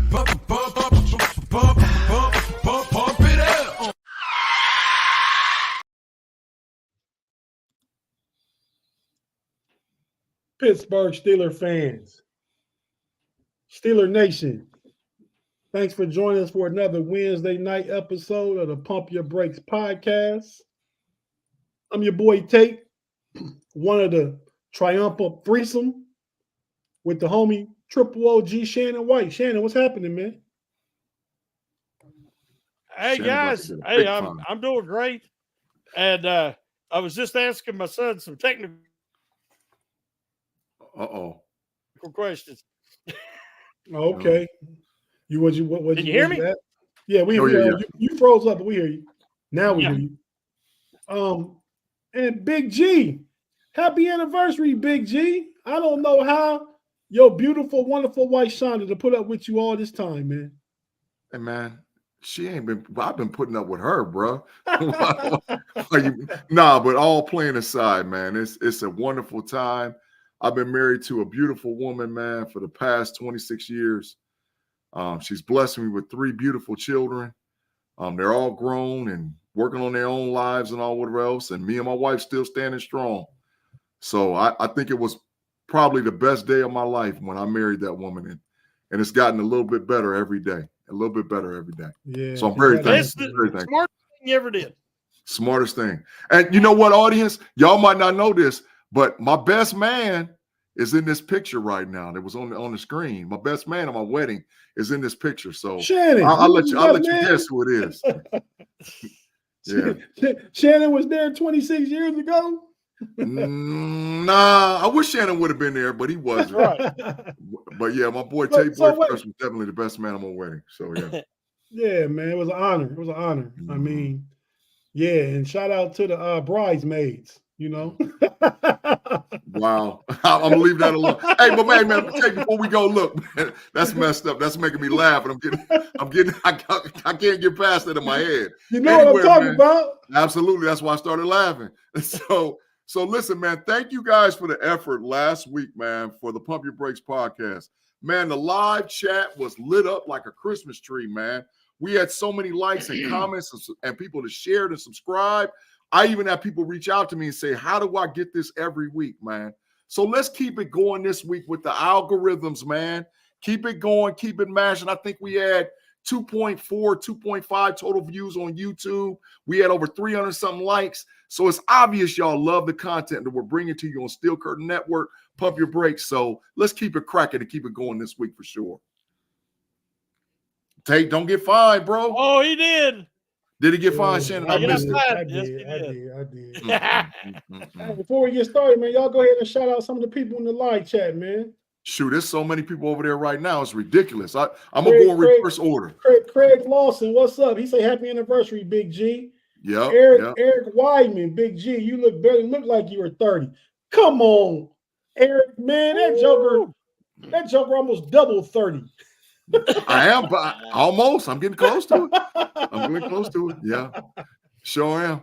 Pump it up. Pittsburgh Steelers fans, Steeler Nation, thanks for joining us for another Wednesday night episode of the Pump Your Brakes podcast. I'm your boy Tate, one of the triumphant threesome with the homie Triple OG Shannon White. Shannon, what's happening, man? Hey guys, hey, I'm doing great, and I was just asking my son some technical questions. Okay, what Can you hear me? Yeah, we hear you. You froze up, but we hear you. Now we hear you. And Big G, happy anniversary, Big G. I don't know how your beautiful, wonderful wife Shonda to put up with you all this time, man. Hey man, she ain't been. I've been putting up with her, bro. Nah, but all playing aside, man, it's a wonderful time. I've been married to a beautiful woman, man, for the past 26 years. She's blessed me with 3 beautiful children. They're all grown and working on their own lives and all whatever else. And me and my wife still standing strong. So I think it was probably the best day of my life when I married that woman. And it's gotten a little bit better every day. A little bit better every day. Yeah. So I'm very thankful. That's the smartest thing you ever did. Smartest thing. And you know what, audience? Y'all might not know this, but my best man is in this picture right now. That was on the screen. My best man at my wedding is in this picture. So Shannon, I'll let you guess who it is. Yeah. Shannon was there 26 years ago. Nah, I wish Shannon would have been there, but he wasn't. Right. But yeah, my boy Tate was definitely the best man at my wedding. So yeah. Yeah, man, it was an honor. It was an honor. Mm-hmm. I mean, yeah, and shout out to the bridesmaids. You know. Wow, I'm gonna leave that alone. Hey, but man, before we go, look, man, that's messed up. That's making me laugh, and I can't get past that in my head. You know what I'm talking about? Absolutely, that's why I started laughing. So listen, man, thank you guys for the effort last week, man, for the Pump Your Brakes podcast. Man, the live chat was lit up like a Christmas tree, man. We had so many likes and comments and people that shared and subscribed. I even have people reach out to me and say, how do I get this every week, man? So let's keep it going this week with the algorithms, man. Keep it going, keep it mashing. I think we had 2.4, 2.5 total views on YouTube. We had over 300 something likes. So it's obvious y'all love the content that we're bringing to you on Steel Curtain Network, Pump Your Brakes. So let's keep it cracking and keep it going this week for sure. Tate, don't get fined, bro. Oh, he did. Did he get fined, Shannon? I missed it. I did. Hey, before we get started, man, y'all go ahead and shout out some of the people in the live chat, man. Shoot, there's so many people over there right now. It's ridiculous. I'm going to go in reverse order. Craig Lawson, what's up? He say happy anniversary, Big G. Yeah. Eric Weidman, Big G, you look like you were 30. Come on, Eric, man, that Joker almost double 30. I am, but almost. I'm getting close to it. Yeah, sure am.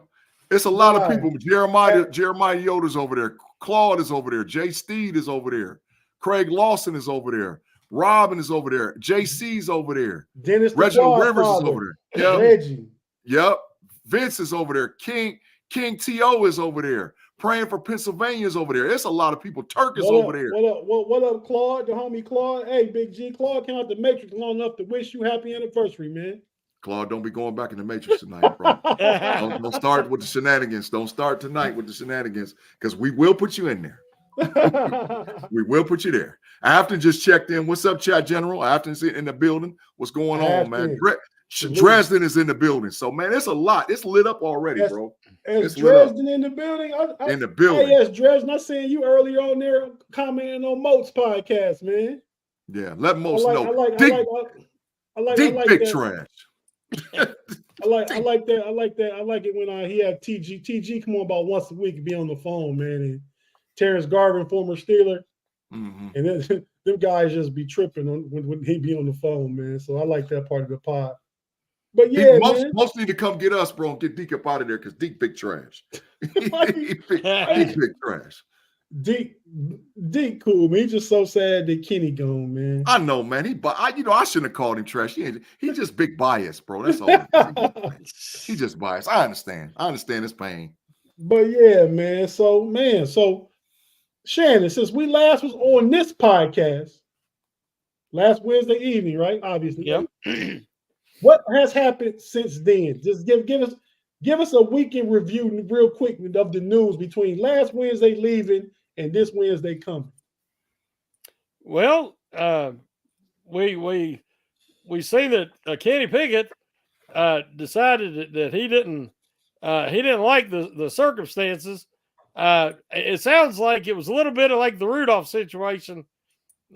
It's a lot of people. Jeremiah Yoder's over there. Claude is over there. Jay Steed is over there. Craig Lawson is over there. Robin is over there. JC's over there. Dennis Reginald Rivers is over there. Yep. Reggie. Yep. Vince is over there. King T.O. is over there. Praying for Pennsylvania is over there. It's a lot of people. Turk is over there. What up, Claude? The homie Claude. Hey, Big G. Claude came out the Matrix long enough to wish you happy anniversary, man. Claude, don't be going back in the Matrix tonight, bro. don't start with the shenanigans. Don't start tonight with the shenanigans because we will put you in there. We will put you there. Afton just checked in. What's up, Chat General? Afton's in the building. What's going on, man? Dresden is in the building. So, man, it's a lot. It's lit up already, bro. Is Dresden in the building? In the building. Hey, yes, Dresden. I seen you earlier on there commenting on Moat's podcast, man. Yeah, let Moats know. I like big that. Trash. I like that. I like it when he had TG come on about once a week and be on the phone, man. And Terrence Garvin, former Steeler. Mm-hmm. And then them guys just be tripping when he be on the phone, man. So I like that part of the pod. But yeah, most need to come get us, bro, and get Deke up out of there because Deke big trash. He big trash. D cool, man. He's just so sad that Kenny gone, man. I know, man. I shouldn't have called him trash. He's just big bias, bro. That's all. He's just biased. I understand his pain. But yeah, man. So Shannon, since we last was on this podcast last Wednesday evening, right? Obviously. Yep. What has happened since then? Just give us a weekend review real quick of the news between last Wednesday leaving and this Wednesday coming. Well, we see that Kenny Pickett decided that he didn't like the circumstances. It sounds like it was a little bit of like the Rudolph situation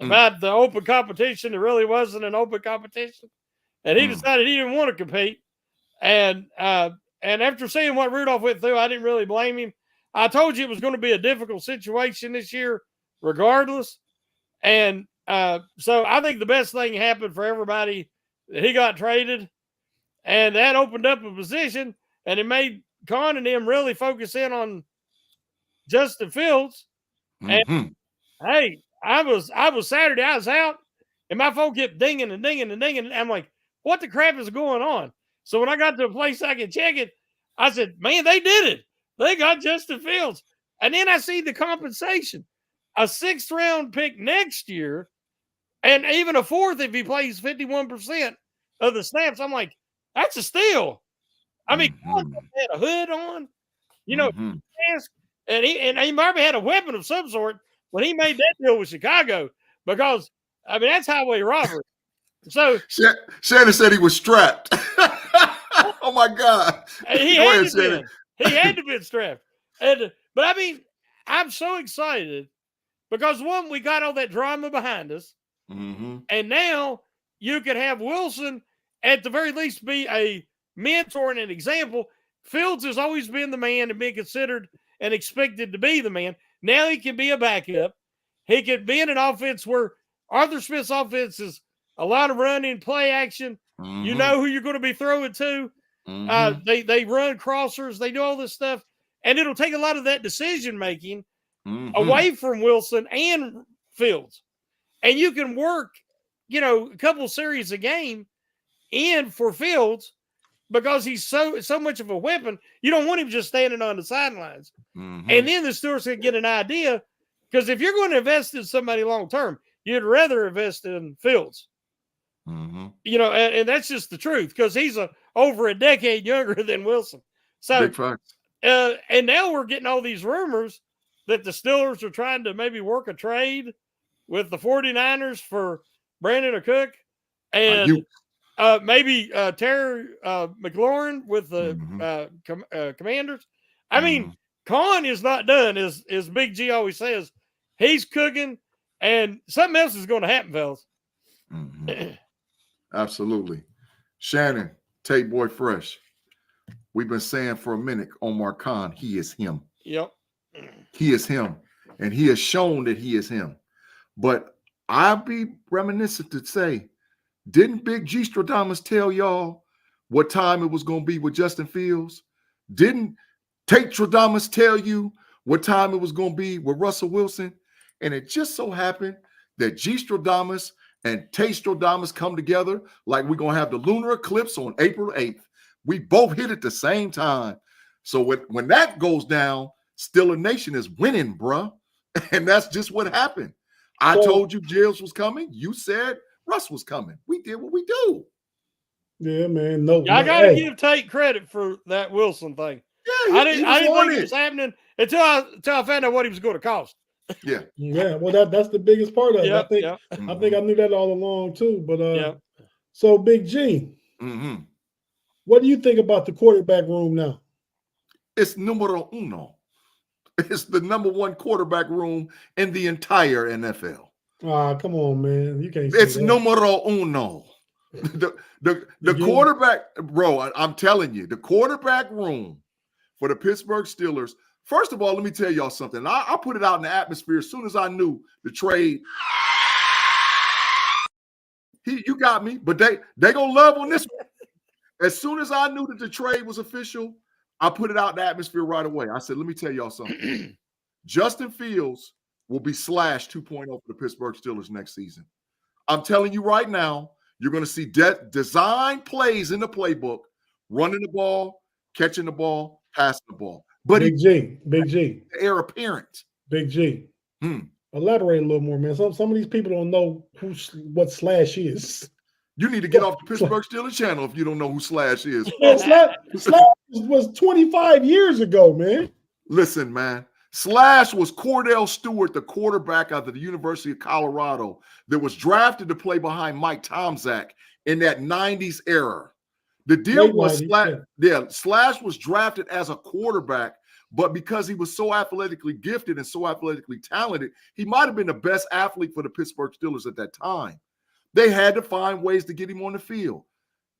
about the open competition. It really wasn't an open competition, and he decided he didn't want to compete. And after seeing what Rudolph went through, I didn't really blame him. I told you it was going to be a difficult situation this year, regardless. And so I think the best thing happened for everybody that he got traded, and that opened up a position, and it made Con and them really focus in on Justin Fields. And hey, I was Saturday, I was out, and my phone kept dinging and dinging and dinging. And I'm like, what the crap is going on? So when I got to a place I could check it, I said, man, they did it. They got Justin Fields. And then I see the compensation. A 6th round pick next year, and even a 4th if he plays 51% of the snaps. I'm like, that's a steal. I mean, he had a hood on, mask, and he probably had a weapon of some sort when he made that deal with Chicago, because I mean that's highway robbery. So Shannon said he was strapped. Oh my God! He had to be strapped. But I mean, I'm so excited because one, we got all that drama behind us, and now you can have Wilson at the very least be a mentor and an example. Fields has always been the man and been considered and expected to be the man. Now he can be a backup. He could be in an offense where Arthur Smith's offense is a lot of running, play action. You know who you're going to be throwing to. They run crossers. They do all this stuff. And it'll take a lot of that decision-making away from Wilson and Fields. And you can work, a couple series a game in for Fields because he's so much of a weapon. You don't want him just standing on the sidelines. And then the Steelers can get an idea, because if you're going to invest in somebody long-term, you'd rather invest in Fields. And that's just the truth, because he's over a decade younger than Wilson. So, big facts. And now we're getting all these rumors that the Steelers are trying to maybe work a trade with the 49ers for Brandon Cook and maybe Terry McLaurin with the Commanders. I mean, Con is not done, as Big G always says. He's cooking, and something else is going to happen, fellas. Absolutely. Shannon, Tate Boy Fresh. We've been saying for a minute, Omar Khan, he is him. Yep. He is him. And he has shown that he is him. But I'll be reminiscent to say, didn't Big G Stradamus tell y'all what time it was going to be with Justin Fields? Didn't Tate Stradamus tell you what time it was going to be with Russell Wilson? And it just so happened that G Stradamus and Tate Stradamus come together like we're going to have the lunar eclipse on April 8th. We both hit at the same time. So when that goes down, Steeler Nation is winning, bruh. And that's just what happened. I told you Jills was coming. You said Russ was coming. We did what we do. Yeah, man. No, I got to give Tate credit for that Wilson thing. Yeah, I didn't think it was happening until I found out what he was going to cost. Yeah. Yeah. Well, that's the biggest part of it. I think I knew that all along too. But so Big G, what do you think about the quarterback room now? It's numero uno. It's the number one quarterback room in the entire NFL. Come on, man. You can't say it's that. Numero uno. The quarterback, bro, I'm telling you, the quarterback room for the Pittsburgh Steelers. First of all, let me tell y'all something. I put it out in the atmosphere as soon as I knew the trade. You got me, but they gonna love on this one. As soon as I knew that the trade was official, I put it out in the atmosphere right away. I said, let me tell y'all something. Justin Fields will be Slash 2.0 for the Pittsburgh Steelers next season. I'm telling you right now, you're going to see design plays in the playbook, running the ball, catching the ball, passing the ball. But Big G. the heir apparent. Big G. Elaborate a little more, man. Some of these people don't know what Slash is. You need to get off the Pittsburgh Steelers channel if you don't know who Slash is. Man, Slash was 25 years ago, man. Listen, man. Slash was Cordell Stewart, the quarterback out of the University of Colorado that was drafted to play behind Mike Tomczak in that 90s era. The deal was Slash was drafted as a quarterback, but because he was so athletically gifted and so athletically talented, he might have been the best athlete for the Pittsburgh Steelers at that time. They had to find ways to get him on the field.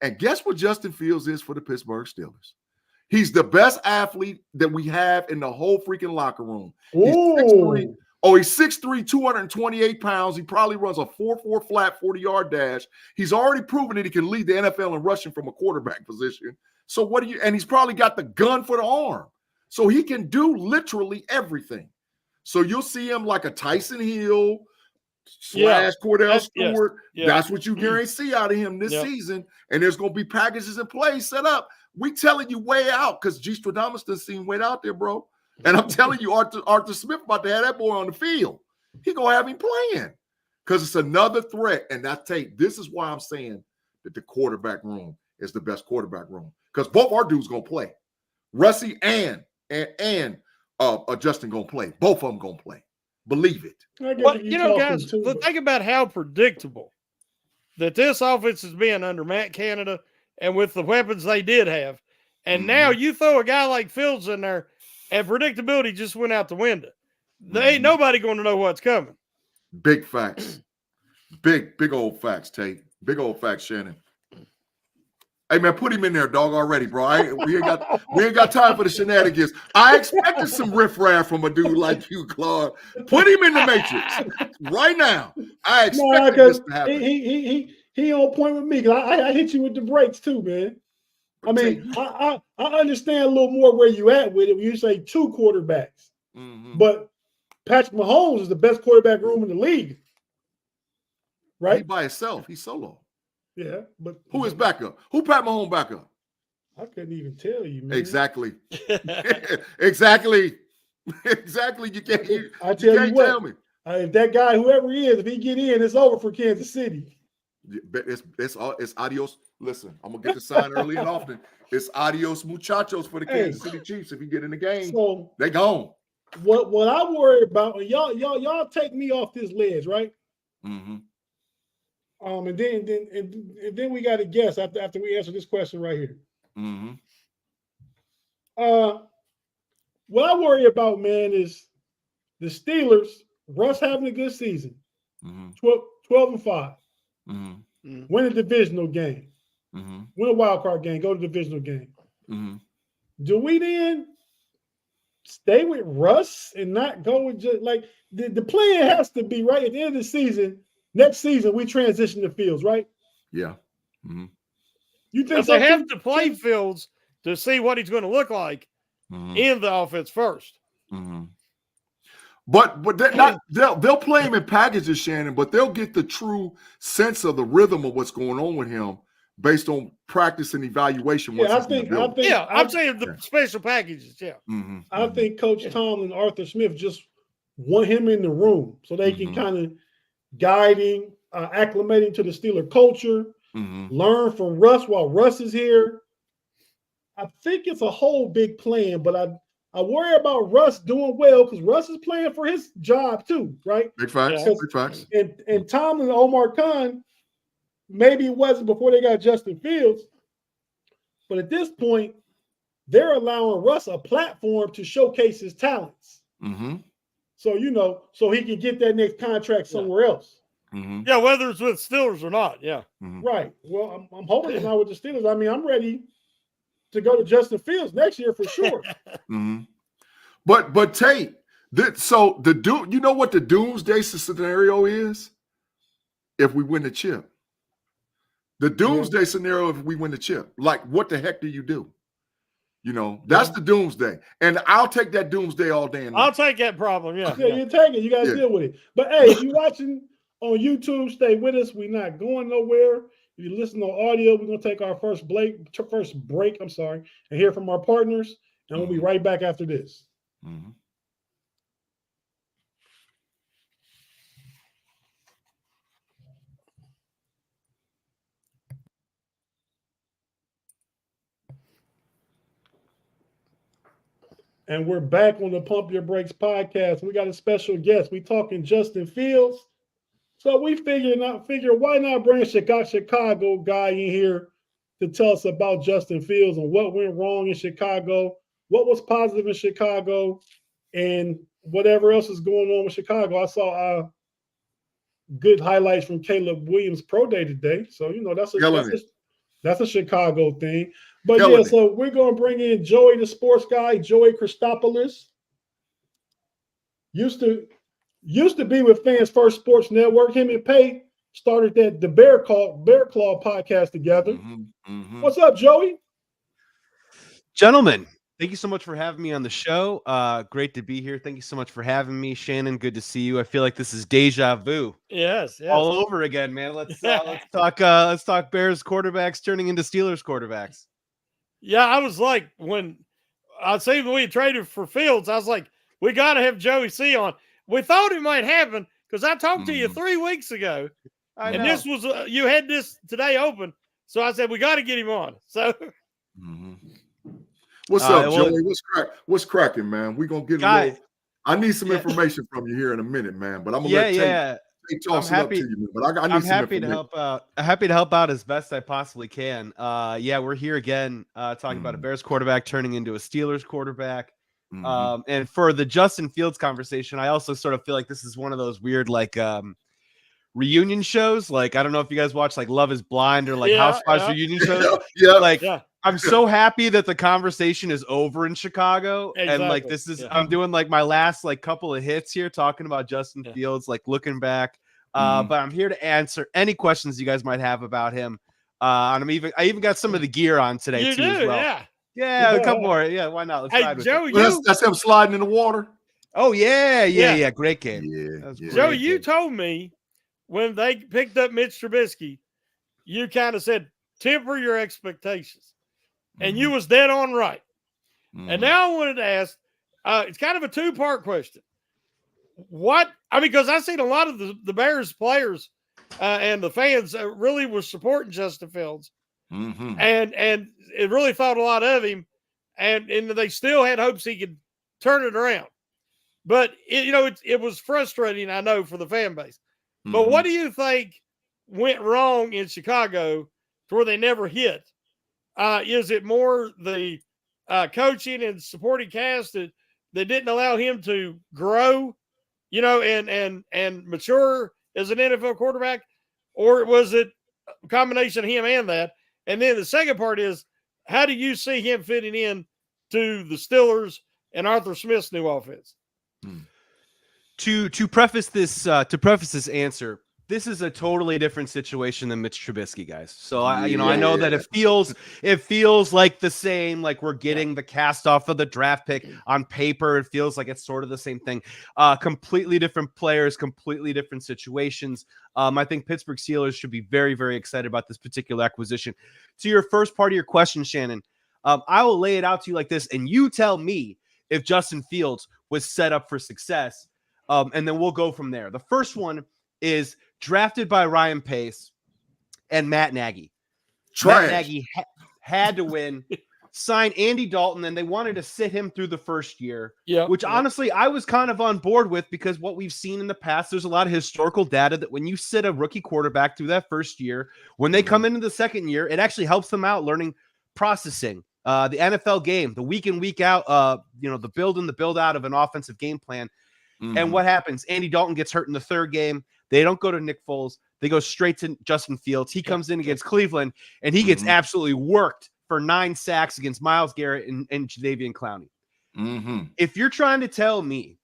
And guess what Justin Fields is for the Pittsburgh Steelers? He's the best athlete that we have in the whole freaking locker room. He's 6'3", 228 pounds. He probably runs a 4.4 flat 40-yard dash. He's already proven that he can lead the NFL in rushing from a quarterback position. So and he's probably got the gun for the arm. So he can do literally everything. So you'll see him like a Tyson Hill / Cordell Stewart. That's what you're going to see out of him this season. And there's going to be packages in place set up. We telling you way out because G. Stradamus doesn't seem way out there, bro. And I'm telling you, Arthur Smith about to have that boy on the field. He going to have him playing because it's another threat. And that's Tate. This is why I'm saying that the quarterback room is the best quarterback room because both our dudes going to play. Russie and Justin going to play. Both of them going to play. Believe it. Well, guys, think about how predictable that this offense is being under Matt Canada and with the weapons they did have. And now you throw a guy like Fields in there, and predictability just went out the window. There ain't nobody going to know what's coming. Big facts. Big old facts, Tate. Big old facts, Shannon. Hey, man, put him in there, dog, already, bro. We ain't got time for the shenanigans. I expected some riffraff from a dude like you, Claude. Put him in the Matrix right now. I expected this to happen. He on point with me because I hit you with the breaks too, man. I mean, I understand a little more where you at with it when you say two quarterbacks. But Patrick Mahomes is the best quarterback room in the league. Right? He by himself. He's solo. Yeah, but who is backup? Who Pat Mahomes backup? I couldn't even tell you, man. Exactly. Exactly. You can't. Tell me. If that guy, whoever he is, if he get in, it's over for Kansas City. It's adios. Listen, I'm gonna get the sign early and often. It's adios muchachos for the Kansas City Chiefs. If you get in the game, so they gone. What I worry about, and y'all take me off this ledge, right? And then we got to guess after we answer this question right here. What I worry about, man, is the Steelers. Russ having a good season, 12-5, win a divisional game, win a wild card game, go to the divisional game. Do we then stay with Russ and not go with just like the plan has to be right at the end of the season? Next season, we transition to Fields, right? Yeah. You think they have to play Fields to see what he's going to look like in the offense first. But they'll play him in packages, Shannon, but they'll get the true sense of the rhythm of what's going on with him based on practice and evaluation. I'm saying the special packages. Yeah. I think Coach Tomlin and Arthur Smith just want him in the room so they can kind of guide him, acclimate him to the Steeler culture, learn from Russ while Russ is here. I think it's a whole big plan, but I worry about Russ doing well because Russ is playing for his job too, right? Big facts. Big facts. And Tomlin and Omar Khan, maybe it wasn't before they got Justin Fields, but at this point, they're allowing Russ a platform to showcase his talents. So, so he can get that next contract somewhere else. Yeah, whether it's with Steelers or not. Yeah. Right. Well, I'm hoping it's not with the Steelers. I mean, I'm ready to go to Justin Fields next year for sure. But Tate, you know what the doomsday scenario is? If we win the chip. The doomsday scenario if we win the chip. Like, what the heck do you do? You know, that's the doomsday. And I'll take that doomsday all day and night. I'll take that problem. Yeah. You take it. You got to deal with it. But hey, if you're watching on YouTube, stay with us. We're not going nowhere. If you listen on audio, we're going to take our first break, and hear from our partners. And we'll be right back after this. Mm-hmm. And we're back on the Pump Your Brakes podcast. We got a special guest. We talking Justin Fields. So we figure why not bring a Chicago guy in here to tell us about Justin Fields and what went wrong in Chicago, what was positive in Chicago, and whatever else is going on with Chicago. I saw good highlights from Caleb Williams' pro day today. So, you know, that's a Chicago thing. But so we're going to bring in Joey, the sports guy, Joey Christopoulos. Used to be with Fans First Sports Network. Him and Tate started the Bear Claw podcast together. What's up, Joey? Gentlemen, thank you so much for having me on the show. Great to be here. Thank you so much for having me. Shannon, good to see you. I feel like this is deja vu. Yes. All over again, man. Let's talk Bears quarterbacks turning into Steelers quarterbacks. Yeah, I was like, when I seen we traded for Fields, I was like, we got to have Joey C on. We thought it might happen because I talked to you 3 weeks ago, and this was you had this today open, so I said we got to get him on. So, what's up, Joey? What's cracking, man? We're gonna get a little. I need some information from you here in a minute, man. But I'm gonna let Tate toss it up to you, man. But I'm happy to help out. I'm happy to help out as best I possibly can. We're here again talking about a Bears quarterback turning into a Steelers quarterback. And for the Justin Fields conversation, I also sort of feel like this is one of those weird reunion shows. Like, I don't know if you guys watch like Love is Blind or like Housewives reunion shows. I'm so happy that the conversation is over in Chicago. Exactly. And like, this is, I'm doing like my last like couple of hits here talking about Justin Fields, like looking back. But I'm here to answer any questions you guys might have about him. And I even got some of the gear on today too as well. Yeah, a couple more. Yeah, why not? Let's ride with Joey, that's him sliding in the water. Oh, yeah. Great game. Joey, you told me when they picked up Mitch Trubisky, you kind of said, temper your expectations. And you was dead on right. And now I wanted to ask, it's kind of a two-part question. Because I've seen a lot of the Bears players and the fans really were supporting Justin Fields. And it really thought a lot of him, and they still had hopes he could turn it around. But it was frustrating, I know, for the fan base. But what do you think went wrong in Chicago to where they never hit? Is it more the coaching and supporting cast that didn't allow him to grow, and mature as an NFL quarterback, or was it a combination of him and that? And then the second part is, how do you see him fitting in to the Steelers and Arthur Smith's new offense? To preface this answer, this is a totally different situation than Mitch Trubisky, guys. So I know that it feels like the same, like we're getting the cast off of the draft pick on paper. It feels like it's sort of the same thing. Completely different players, completely different situations. I think Pittsburgh Steelers should be very, very excited about this particular acquisition. To your first part of your question, Shannon, I will lay it out to you like this, and you tell me if Justin Fields was set up for success, and then we'll go from there. The first one is drafted by Ryan Pace and Matt Nagy. Matt Nagy had to win, sign Andy Dalton, and they wanted to sit him through the first year, which honestly I was kind of on board with, because what we've seen in the past, there's a lot of historical data that when you sit a rookie quarterback through that first year, when they come into the second year, it actually helps them out learning processing, the NFL game, the week in, week out, the build out of an offensive game plan. And what happens? Andy Dalton gets hurt in the third game. They don't go to Nick Foles. They go straight to Justin Fields. He comes in against Cleveland, and he gets absolutely worked for 9 sacks against Myles Garrett and Jadeveon Clowney. If you're trying to tell me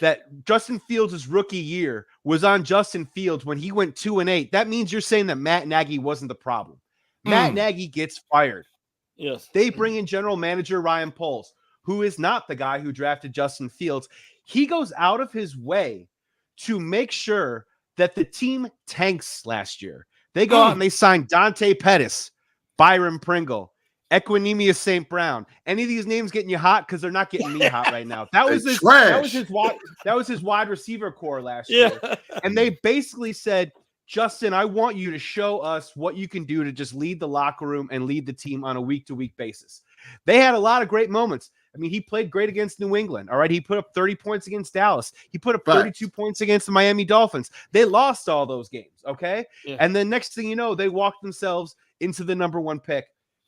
that Justin Fields' rookie year was on Justin Fields when he went 2-8, that means you're saying that Matt Nagy wasn't the problem. Matt Nagy gets fired. Yes. They bring in general manager Ryan Poles, who is not the guy who drafted Justin Fields. He goes out of his way to make sure that the team tanks last year. They go out and they sign Dante Pettis, Byron Pringle, Equinemius St. Brown. Any of these names getting you hot? Because they're not getting me hot right now. That was his wide receiver core last year. And they basically said, Justin, I want you to show us what you can do to just lead the locker room and lead the team on a week-to-week basis. They had a lot of great moments. I mean, he played great against New England. All right. He put up 30 points against Dallas. He put up 32 points against the Miami Dolphins. They lost all those games. Okay. Yeah. And then next thing you know, they walked themselves into the number 1 pick.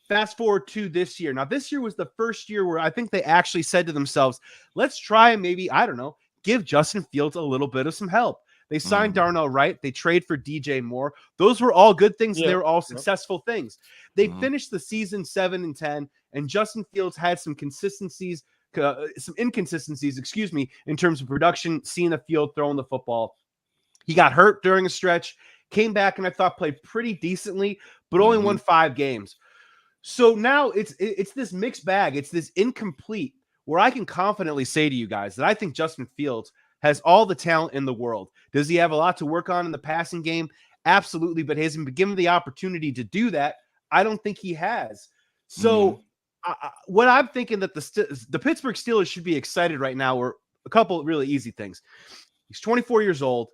Fast forward to this year. Now, this year was the first year where I think they actually said to themselves, let's try and maybe, I don't know, give Justin Fields a little bit of some help. They signed Darnell Wright. They trade for DJ Moore. Those were all good things. Yeah. They were all successful things. They finished the season 7-10, and Justin Fields had some inconsistencies, in terms of production, seeing the field, throwing the football. He got hurt during a stretch, came back, and I thought played pretty decently, but only won 5 games. So now it's this mixed bag. It's this incomplete where I can confidently say to you guys that I think Justin Fields has all the talent in the world. Does he have a lot to work on in the passing game? Absolutely, but has he been given the opportunity to do that? I don't think he has. So what I'm thinking that the Pittsburgh Steelers should be excited right now are a couple of really easy things. He's 24 years old.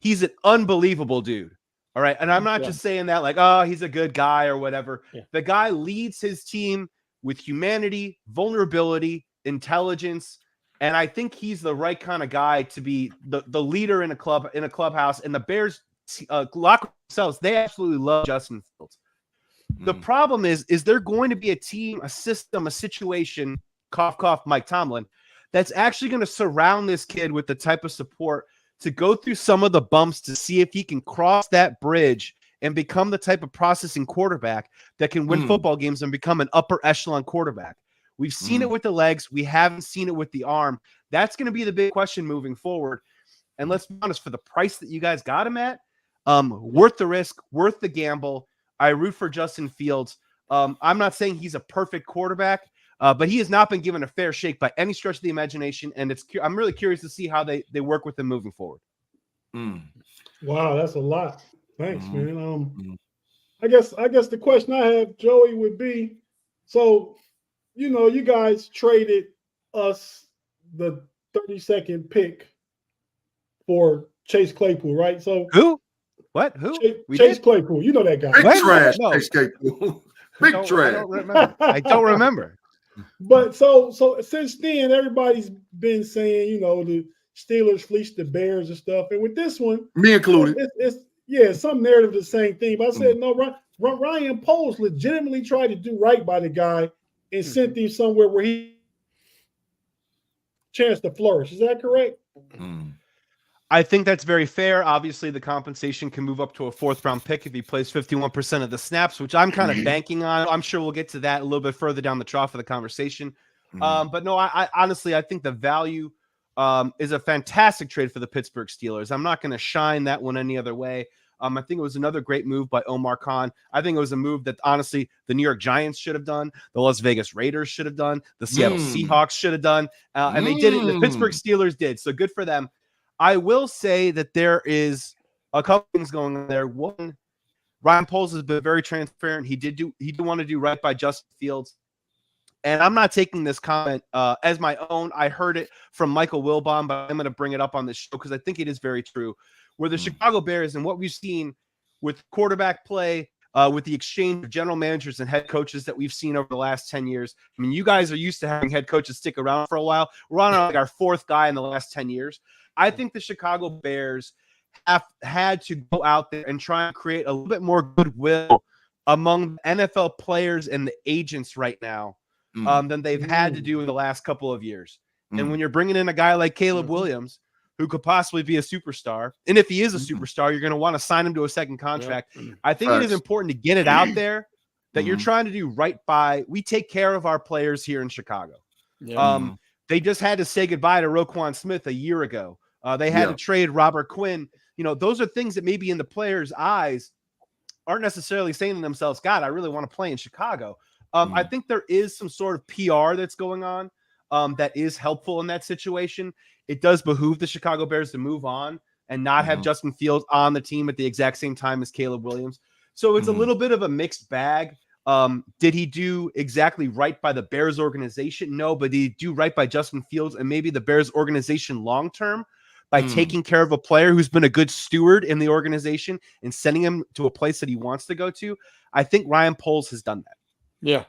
He's an unbelievable dude. All right. And I'm not just saying that like, oh, he's a good guy or whatever. Yeah. The guy leads his team with humanity, vulnerability, intelligence. And I think he's the right kind of guy to be the leader in a clubhouse. And the Bears locker themselves, they absolutely love Justin Fields. The problem is there going to be a team, a system, a situation, cough, cough, Mike Tomlin, that's actually going to surround this kid with the type of support to go through some of the bumps to see if he can cross that bridge and become the type of processing quarterback that can win football games and become an upper echelon quarterback. We've seen it with the legs. We haven't seen it with the arm. That's going to be the big question moving forward. And let's be honest, for the price that you guys got him at, worth the risk, worth the gamble. I root for Justin Fields. I'm not saying he's a perfect quarterback, but he has not been given a fair shake by any stretch of the imagination. And I'm really curious to see how they work with him moving forward. Wow, that's a lot. Thanks, man. I guess the question I have, Joey, would be, so, you know, you guys traded us the 32nd pick for Chase Claypool, right? So who? What? Who? Chase Claypool. You know that guy. Big trash. No. Chase Claypool. Big trash. I don't remember. But so since then, everybody's been saying, you know, the Steelers fleeced the Bears and stuff. And with this one, me included, it's some narrative the same thing. But I said, no, Ryan Poles legitimately tried to do right by the guy and sent him somewhere where he chance to flourish. Is that correct? I think that's very fair. Obviously, the compensation can move up to a 4th-round pick if he plays 51% of the snaps, which I'm kind of banking on. I'm sure we'll get to that a little bit further down the trough of the conversation. But no, I honestly, I think the value is a fantastic trade for the Pittsburgh Steelers. I'm not going to shine that one any other way. I think it was another great move by Omar Khan. I think it was a move that, honestly, the New York Giants should have done. The Las Vegas Raiders should have done. The Seattle Seahawks should have done. And they did it. The Pittsburgh Steelers did. So good for them. I will say that there is a couple things going on there. One, Ryan Poles has been very transparent. He did want to do right by Justin Fields. And I'm not taking this comment as my own. I heard it from Michael Wilbon, but I'm going to bring it up on this show because I think it is very true. Where the Chicago Bears and what we've seen with quarterback play, with the exchange of general managers and head coaches that we've seen over the last 10 years. I mean, you guys are used to having head coaches stick around for a while. We're on like our 4th guy in the last 10 years. I think the Chicago Bears have had to go out there and try and create a little bit more goodwill among NFL players and the agents right now than they've had to do in the last couple of years. And when you're bringing in a guy like Caleb Williams, who could possibly be a superstar, and if he is a superstar, you're going to want to sign him to a second contract. I think it is important to get it out there that you're trying to do right by. We take care of our players here in Chicago. They just had to say goodbye to Roquan Smith a year ago. They had to trade Robert Quinn. You know, those are things that maybe in the players' eyes aren't necessarily saying to themselves, God, I really want to play in Chicago. I think there is some sort of PR that's going on that is helpful in that situation. It does behoove the Chicago Bears to move on and not have Justin Fields on the team at the exact same time as Caleb Williams. So it's a little bit of a mixed bag. Did he do exactly right by the Bears organization? No, but did he do right by Justin Fields and maybe the Bears organization long-term by taking care of a player who's been a good steward in the organization and sending him to a place that he wants to go to? I think Ryan Poles has done that. Yeah.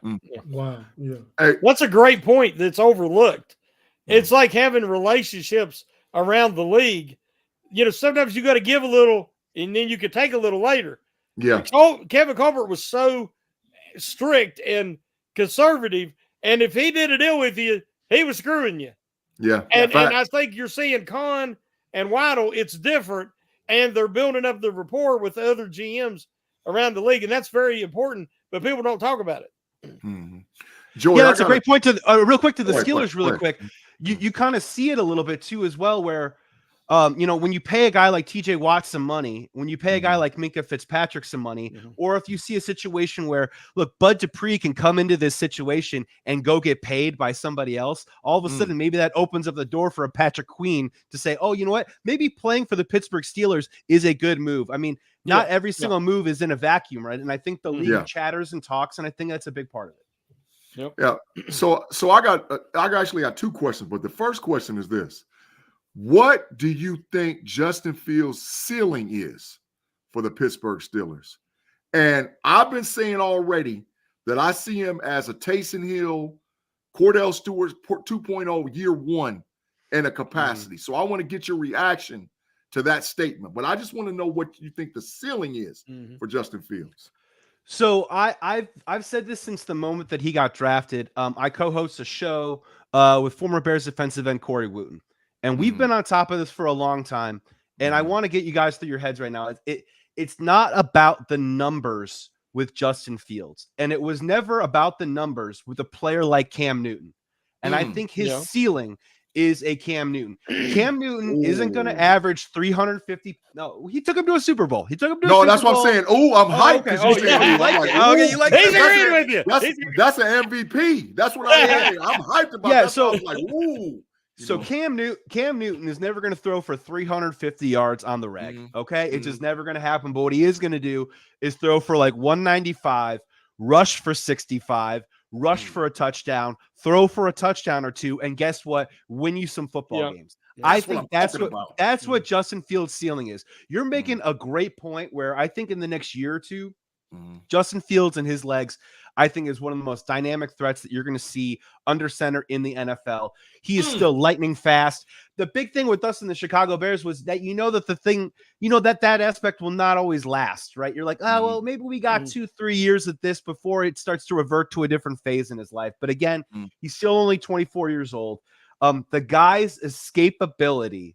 Wow. Yeah. Hey, That's a great point that's overlooked. It's like having relationships around the league. You know, sometimes you got to give a little and then you can take a little later. yeah. Kevin Colbert was so strict and conservative, and if he did a deal with you, he was screwing you. Yeah. And I think you're seeing Kahn and Waddle, it's different, and they're building up the rapport with the other GMs around the league, and that's very important, but people don't talk about it. Joey, Yeah, that's a great point. To real quick to the Quick, Steelers, really quick. You kind of see it a little bit too as well, where you know, when you pay a guy like TJ Watt some money, when you pay a guy like Minkah Fitzpatrick some money, or if you see a situation where, look, Bud Dupree can come into this situation and go get paid by somebody else, all of a sudden maybe that opens up the door for a Patrick Queen to say, oh, you know what, maybe playing for the Pittsburgh Steelers is a good move. I mean, not every single move is in a vacuum, right? And I think the league chatters and talks, and I think that's a big part of it. Yeah. So I actually got two questions, but the first question is this. What do you think Justin Fields' ceiling is for the Pittsburgh Steelers? And I've been saying already that I see him as a Taysom Hill, Cordell Stewart 2.0 year one in a capacity. So I want to get your reaction to that statement. But I just want to know what you think the ceiling is for Justin Fields. So I've said this since the moment that he got drafted. I co-host a show with former Bears defensive end Corey Wooten. And we've been on top of this for a long time. And I want to get you guys through your heads right now. It's not about the numbers with Justin Fields. And it was never about the numbers with a player like Cam Newton. And I think his ceiling is a Cam Newton. Cam Newton isn't going to average 350. No, he took him to a Super Bowl. He took him to a Super Bowl. No, that's what I'm saying. Oh, I'm hyped. Okay. Oh, yeah. You like He's agreeing with you. That's an MVP. That's what I'm hyped about. Yeah, so I was like, ooh. So Cam Newton is never going to throw for 350 yards on the reg. Okay. It's just never going to happen. But what he is going to do is throw for like 195, rush for 65, rush for a touchdown, throw for a touchdown or two. And guess what? Win you some football games. I think that's what Justin Fields' ceiling is. You're making a great point where I think in the next year or two, Justin Fields and his legs, I think, is one of the most dynamic threats that you're going to see under center in the NFL. He is still lightning fast. The big thing with us in the Chicago Bears was that that aspect will not always last, right? You're like, oh, well, maybe we got 2-3 years at this before it starts to revert to a different phase in his life. But again, he's still only 24 years old. The guy's escapability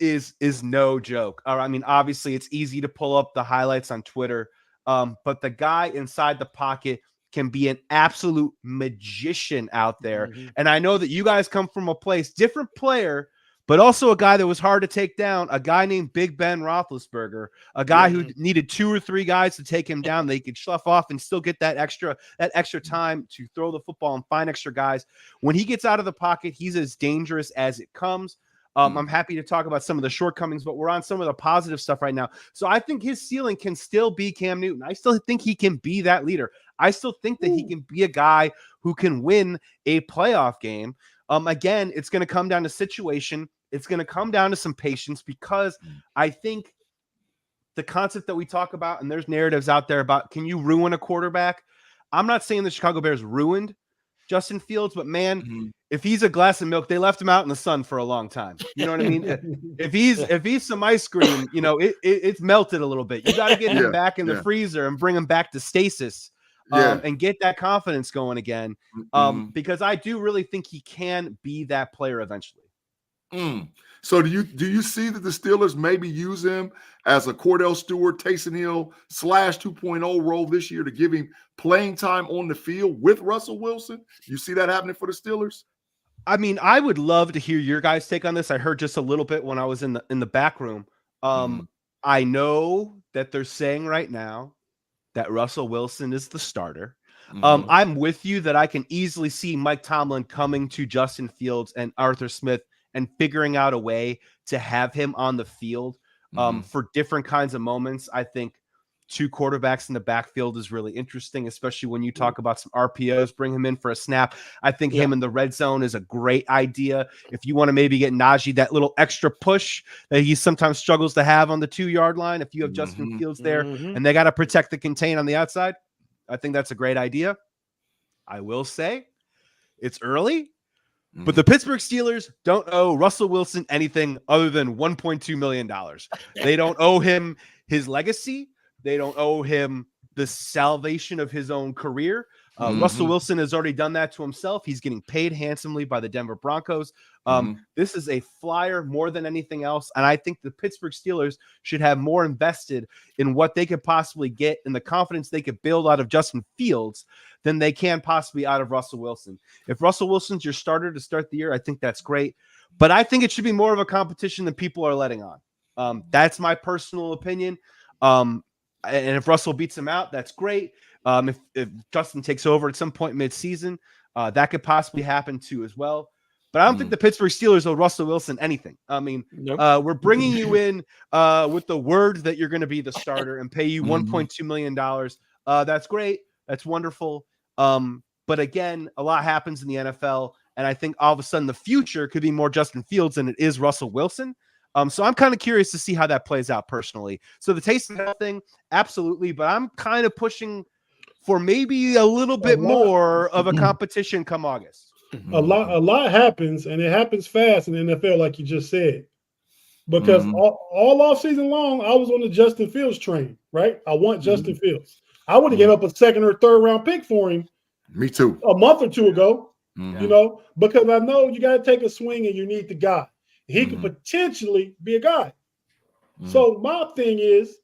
is no joke. I mean, obviously, it's easy to pull up the highlights on Twitter. But the guy inside the pocket can be an absolute magician out there. And I know that you guys come from a place, different player, but also a guy that was hard to take down, a guy named Big Ben Roethlisberger, a guy who needed 2 or 3 guys to take him down. They could slough off and still get that extra time to throw the football and find extra guys. When he gets out of the pocket, he's as dangerous as it comes. I'm happy to talk about some of the shortcomings, but we're on some of the positive stuff right now. So I think his ceiling can still be Cam Newton. I still think he can be that leader. I still think that he can be a guy who can win a playoff game. Again, it's going to come down to situation. It's going to come down to some patience, because I think the concept that we talk about, and there's narratives out there about, can you ruin a quarterback? I'm not saying the Chicago Bears ruined Justin Fields, but man, if he's a glass of milk, they left him out in the sun for a long time. You know what I mean? If he's some ice cream, you know, it's melted a little bit. You got to get him back in the freezer and bring him back to stasis, and get that confidence going again. Because I do really think he can be that player eventually. So do you see that the Steelers maybe use him as a Cordell Stewart, Taysom Hill / 2.0 role this year to give him playing time on the field with Russell Wilson? You see that happening for the Steelers? I mean, I would love to hear your guys' take on this. I heard just a little bit when I was in the back room. I know that they're saying right now that Russell Wilson is the starter. I'm with you that I can easily see Mike Tomlin coming to Justin Fields and Arthur Smith and figuring out a way to have him on the field for different kinds of moments. I think 2 quarterbacks in the backfield is really interesting, especially when you talk about some RPOs, bring him in for a snap. I think him in the red zone is a great idea. If you want to maybe get Najee that little extra push that he sometimes struggles to have on the 2-yard line, if you have Justin Fields there and they got to protect the contain on the outside, I think that's a great idea. I will say it's early, but the Pittsburgh Steelers don't owe Russell Wilson anything other than $1.2 million. They don't owe him his legacy. They don't owe him the salvation of his own career. Russell Wilson has already done that to himself. He's getting paid handsomely by the Denver Broncos. This is a flyer more than anything else. And I think the Pittsburgh Steelers should have more invested in what they could possibly get and the confidence they could build out of Justin Fields than they can possibly out of Russell Wilson. If Russell Wilson's your starter to start the year, I think that's great. But I think it should be more of a competition than people are letting on. That's my personal opinion. And if Russell beats him out, that's great. If Justin takes over at some point mid-season, that could possibly happen too as well. But I don't think the Pittsburgh Steelers owe Russell Wilson anything. I mean, we're bringing you in with the word that you're going to be the starter and pay you $1.2 million. That's great. That's wonderful. But again, a lot happens in the NFL. And I think all of a sudden the future could be more Justin Fields than it is Russell Wilson. So I'm kind of curious to see how that plays out personally. So the taste of hell thing, absolutely. But I'm kind of pushing for maybe a little bit more of a competition come August. A lot happens, and it happens fast in the NFL, like you just said. Because all off season long, I was on the Justin Fields train, right? I want Justin Fields. I would have given up a 2nd or 3rd round pick for him. Me too. A month or 2 ago, you know, because I know you got to take a swing and you need the guy. He could potentially be a guy. So my thing is,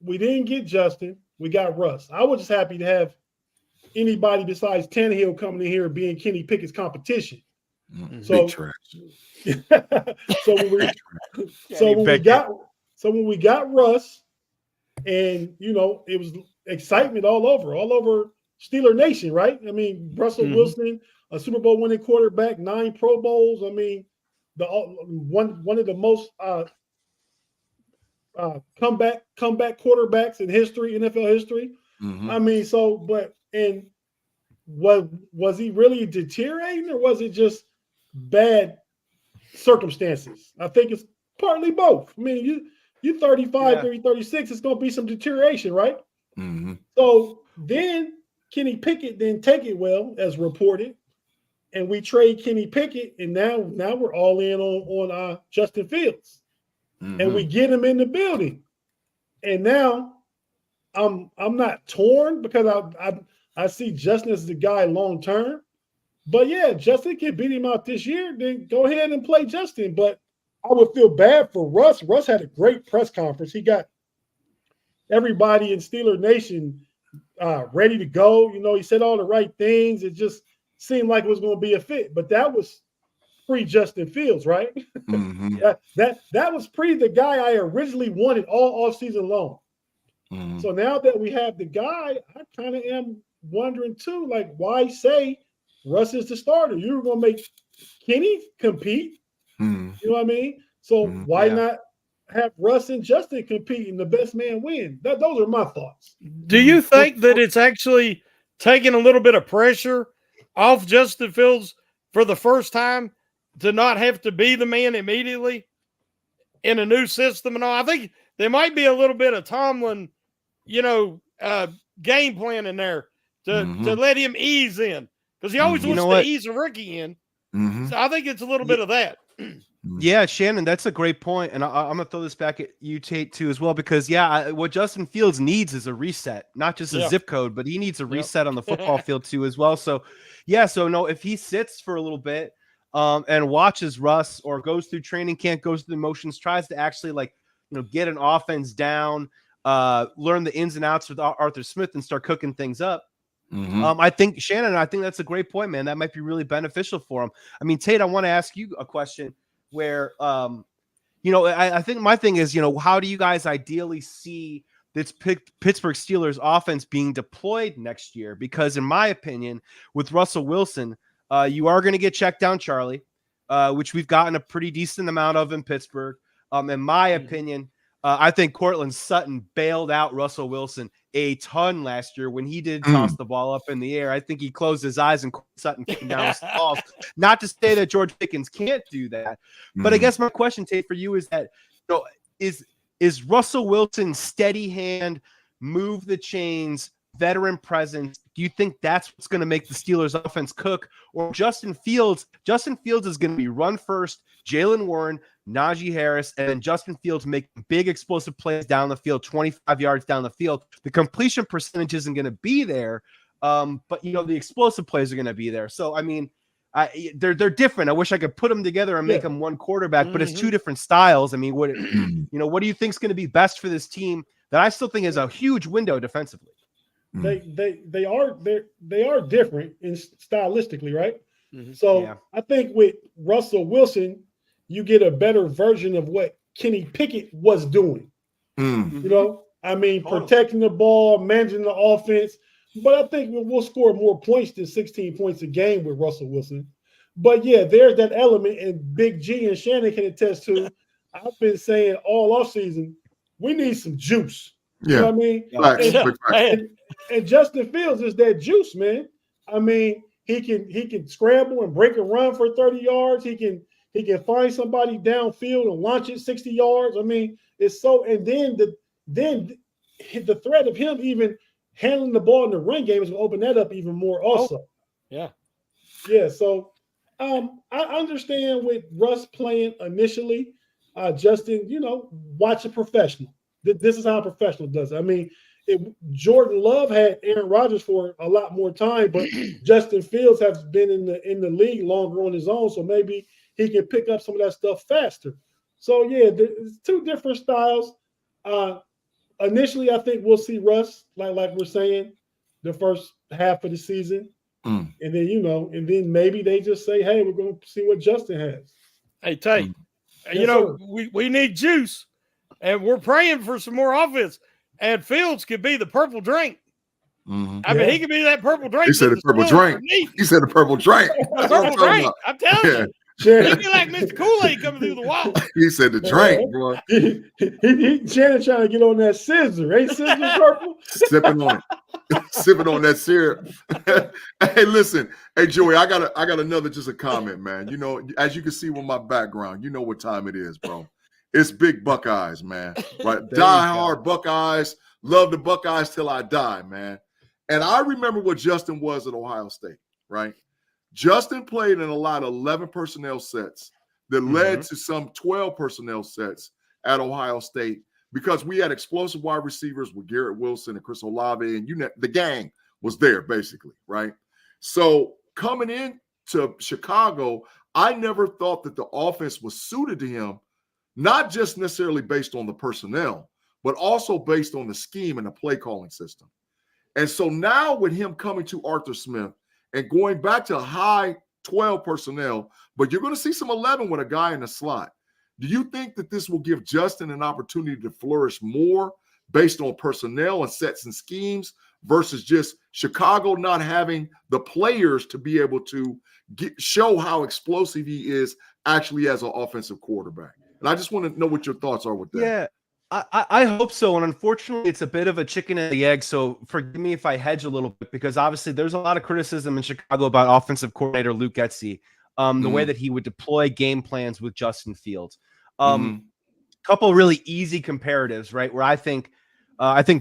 we didn't get Justin. We got Russ. I was just happy to have anybody besides Tannehill coming in here being Kenny Pickett's competition. So, when we got Russ, and you know, it was excitement all over Steeler Nation, right? I mean, Russell Wilson, a Super Bowl winning quarterback, 9 Pro Bowls. I mean, one of the most comeback quarterbacks in history, NFL history. I mean, was he really deteriorating, or was it just bad circumstances? I think it's partly both. I mean, you 35, 36, it's going to be some deterioration, right? So then Kenny Pickett didn't take it well, as reported. And we trade Kenny Pickett, and now we're all in on Justin Fields, and we get him in the building. And now I'm not torn because I see Justin as the guy long term. But yeah, Justin can beat him out this year. Then go ahead and play Justin. But I would feel bad for Russ. Russ had a great press conference. He got everybody in Steeler Nation ready to go. You know, he said all the right things. It just seemed like it was going to be a fit, but that was pre-Justin Fields, right? That was pre the guy I originally wanted all offseason long. So now that we have the guy, I kind of am wondering too, like, why say Russ is the starter? You were going to make Kenny compete. You know what I mean? So why not have Russ and Justin compete and the best man win? Those are my thoughts. Do you think that it's actually taking a little bit of pressure off Justin Fields for the first time to not have to be the man immediately in a new system and all? I think there might be a little bit of Tomlin, game plan in there to let him ease in, because he always wants to ease a rookie in. So I think it's a little bit of that. Yeah, Shannon, that's a great point. And I'm going to throw this back at you, Tate, too, as well, because, what Justin Fields needs is a reset, not just a zip code, but he needs a reset on the football field, too, as well. So, if he sits for a little bit and watches Russ, or goes through training camp, goes through the motions, tries to actually, get an offense down, learn the ins and outs with Arthur Smith and start cooking things up. I think, Shannon, I think that's a great point, man. That might be really beneficial for him. I mean, Tate, I want to ask you a question where, I think my thing is, how do you guys ideally see this Pittsburgh Steelers offense being deployed next year, because in my opinion, with Russell Wilson, you are going to get checked down Charlie, which we've gotten a pretty decent amount of in Pittsburgh. In my opinion, I think Cortland Sutton bailed out Russell Wilson a ton last year when he did toss the ball up in the air. I think he closed his eyes and Sutton came down with balls. Not to say that George Pickens can't do that, but I guess my question, Tate, for you is that, you know, is Russell Wilson steady hand, move the chains, veteran presence? Do you think that's what's going to make the Steelers offense cook? Or Justin Fields? Justin Fields is going to be run first, Jaylen Warren, Najee Harris, and then Justin Fields making big explosive plays down the field, 25 yards down the field. The completion percentage isn't going to be there, but you know the explosive plays are going to be there. So I mean, they're different. I wish I could put them together and make them one quarterback, but it's two different styles. I mean, what do you think is going to be best for this team that I still think is a huge window defensively? They are different in stylistically, right? So I think with Russell Wilson, you get a better version of what Kenny Pickett was doing. You know, I mean, protecting the ball, managing the offense. But I think we'll score more points than 16 points a game with Russell Wilson. But yeah, there's that element, and Big G and Shannon can attest to. I've been saying all offseason, we need some juice. You know what I mean? And Justin Fields is that juice, man. I mean, he can scramble and break a run for 30 yards. He can find somebody downfield and launch it 60 yards. I mean, it's so, and then the threat of him even handling the ball in the run game is going to open that up even more also. Yeah. So I understand with Russ playing initially, Justin, you know, watch a professional. This is how a professional does it. I mean, Jordan Love had Aaron Rodgers for a lot more time, but Justin Fields has been in the league longer on his own, so maybe he can pick up some of that stuff faster. So yeah, there's two different styles. Initially, I think we'll see Russ, like we're saying, the first half of the season, and then maybe they just say, "Hey, we're going to see what Justin has." Hey, Tate, we need juice, and we're praying for some more offense. And Fields could be the purple drink. I mean, he could be that purple drink. He said the purple drink. He said the purple drink. Purple drink. I'm telling you. He'd be like Mr. Kool-Aid coming through the wall. He said the drink, bro. Shannon trying to get on that scissor. Ain't scissor purple? Sipping on it. Sipping on that syrup. Hey, listen. Hey, Joey, I got another just a comment, man. You know, as you can see with my background, you know what time it is, bro. It's big Buckeyes, man. Right? Die hard Buckeyes. Love the Buckeyes till I die, man. And I remember what Justin was at Ohio State, right? Justin played in a lot of 11 personnel sets that led to some 12 personnel sets at Ohio State because we had explosive wide receivers with Garrett Wilson and Chris Olave, and the gang was there basically, right? So coming in to Chicago, I never thought that the offense was suited to him, not just necessarily based on the personnel, but also based on the scheme and the play calling system. And so now with him coming to Arthur Smith and going back to high 12 personnel, but you're going to see some 11 with a guy in the slot. Do you think that this will give Justin an opportunity to flourish more based on personnel and sets and schemes versus just Chicago not having the players to be able to show how explosive he is actually as an offensive quarterback? And I just want to know what your thoughts are with that. Yeah, I hope so. And unfortunately, it's a bit of a chicken and the egg. So forgive me if I hedge a little bit, because obviously there's a lot of criticism in Chicago about offensive coordinator Luke Getsy, the way that he would deploy game plans with Justin Fields. Couple really easy comparatives, right? Where I think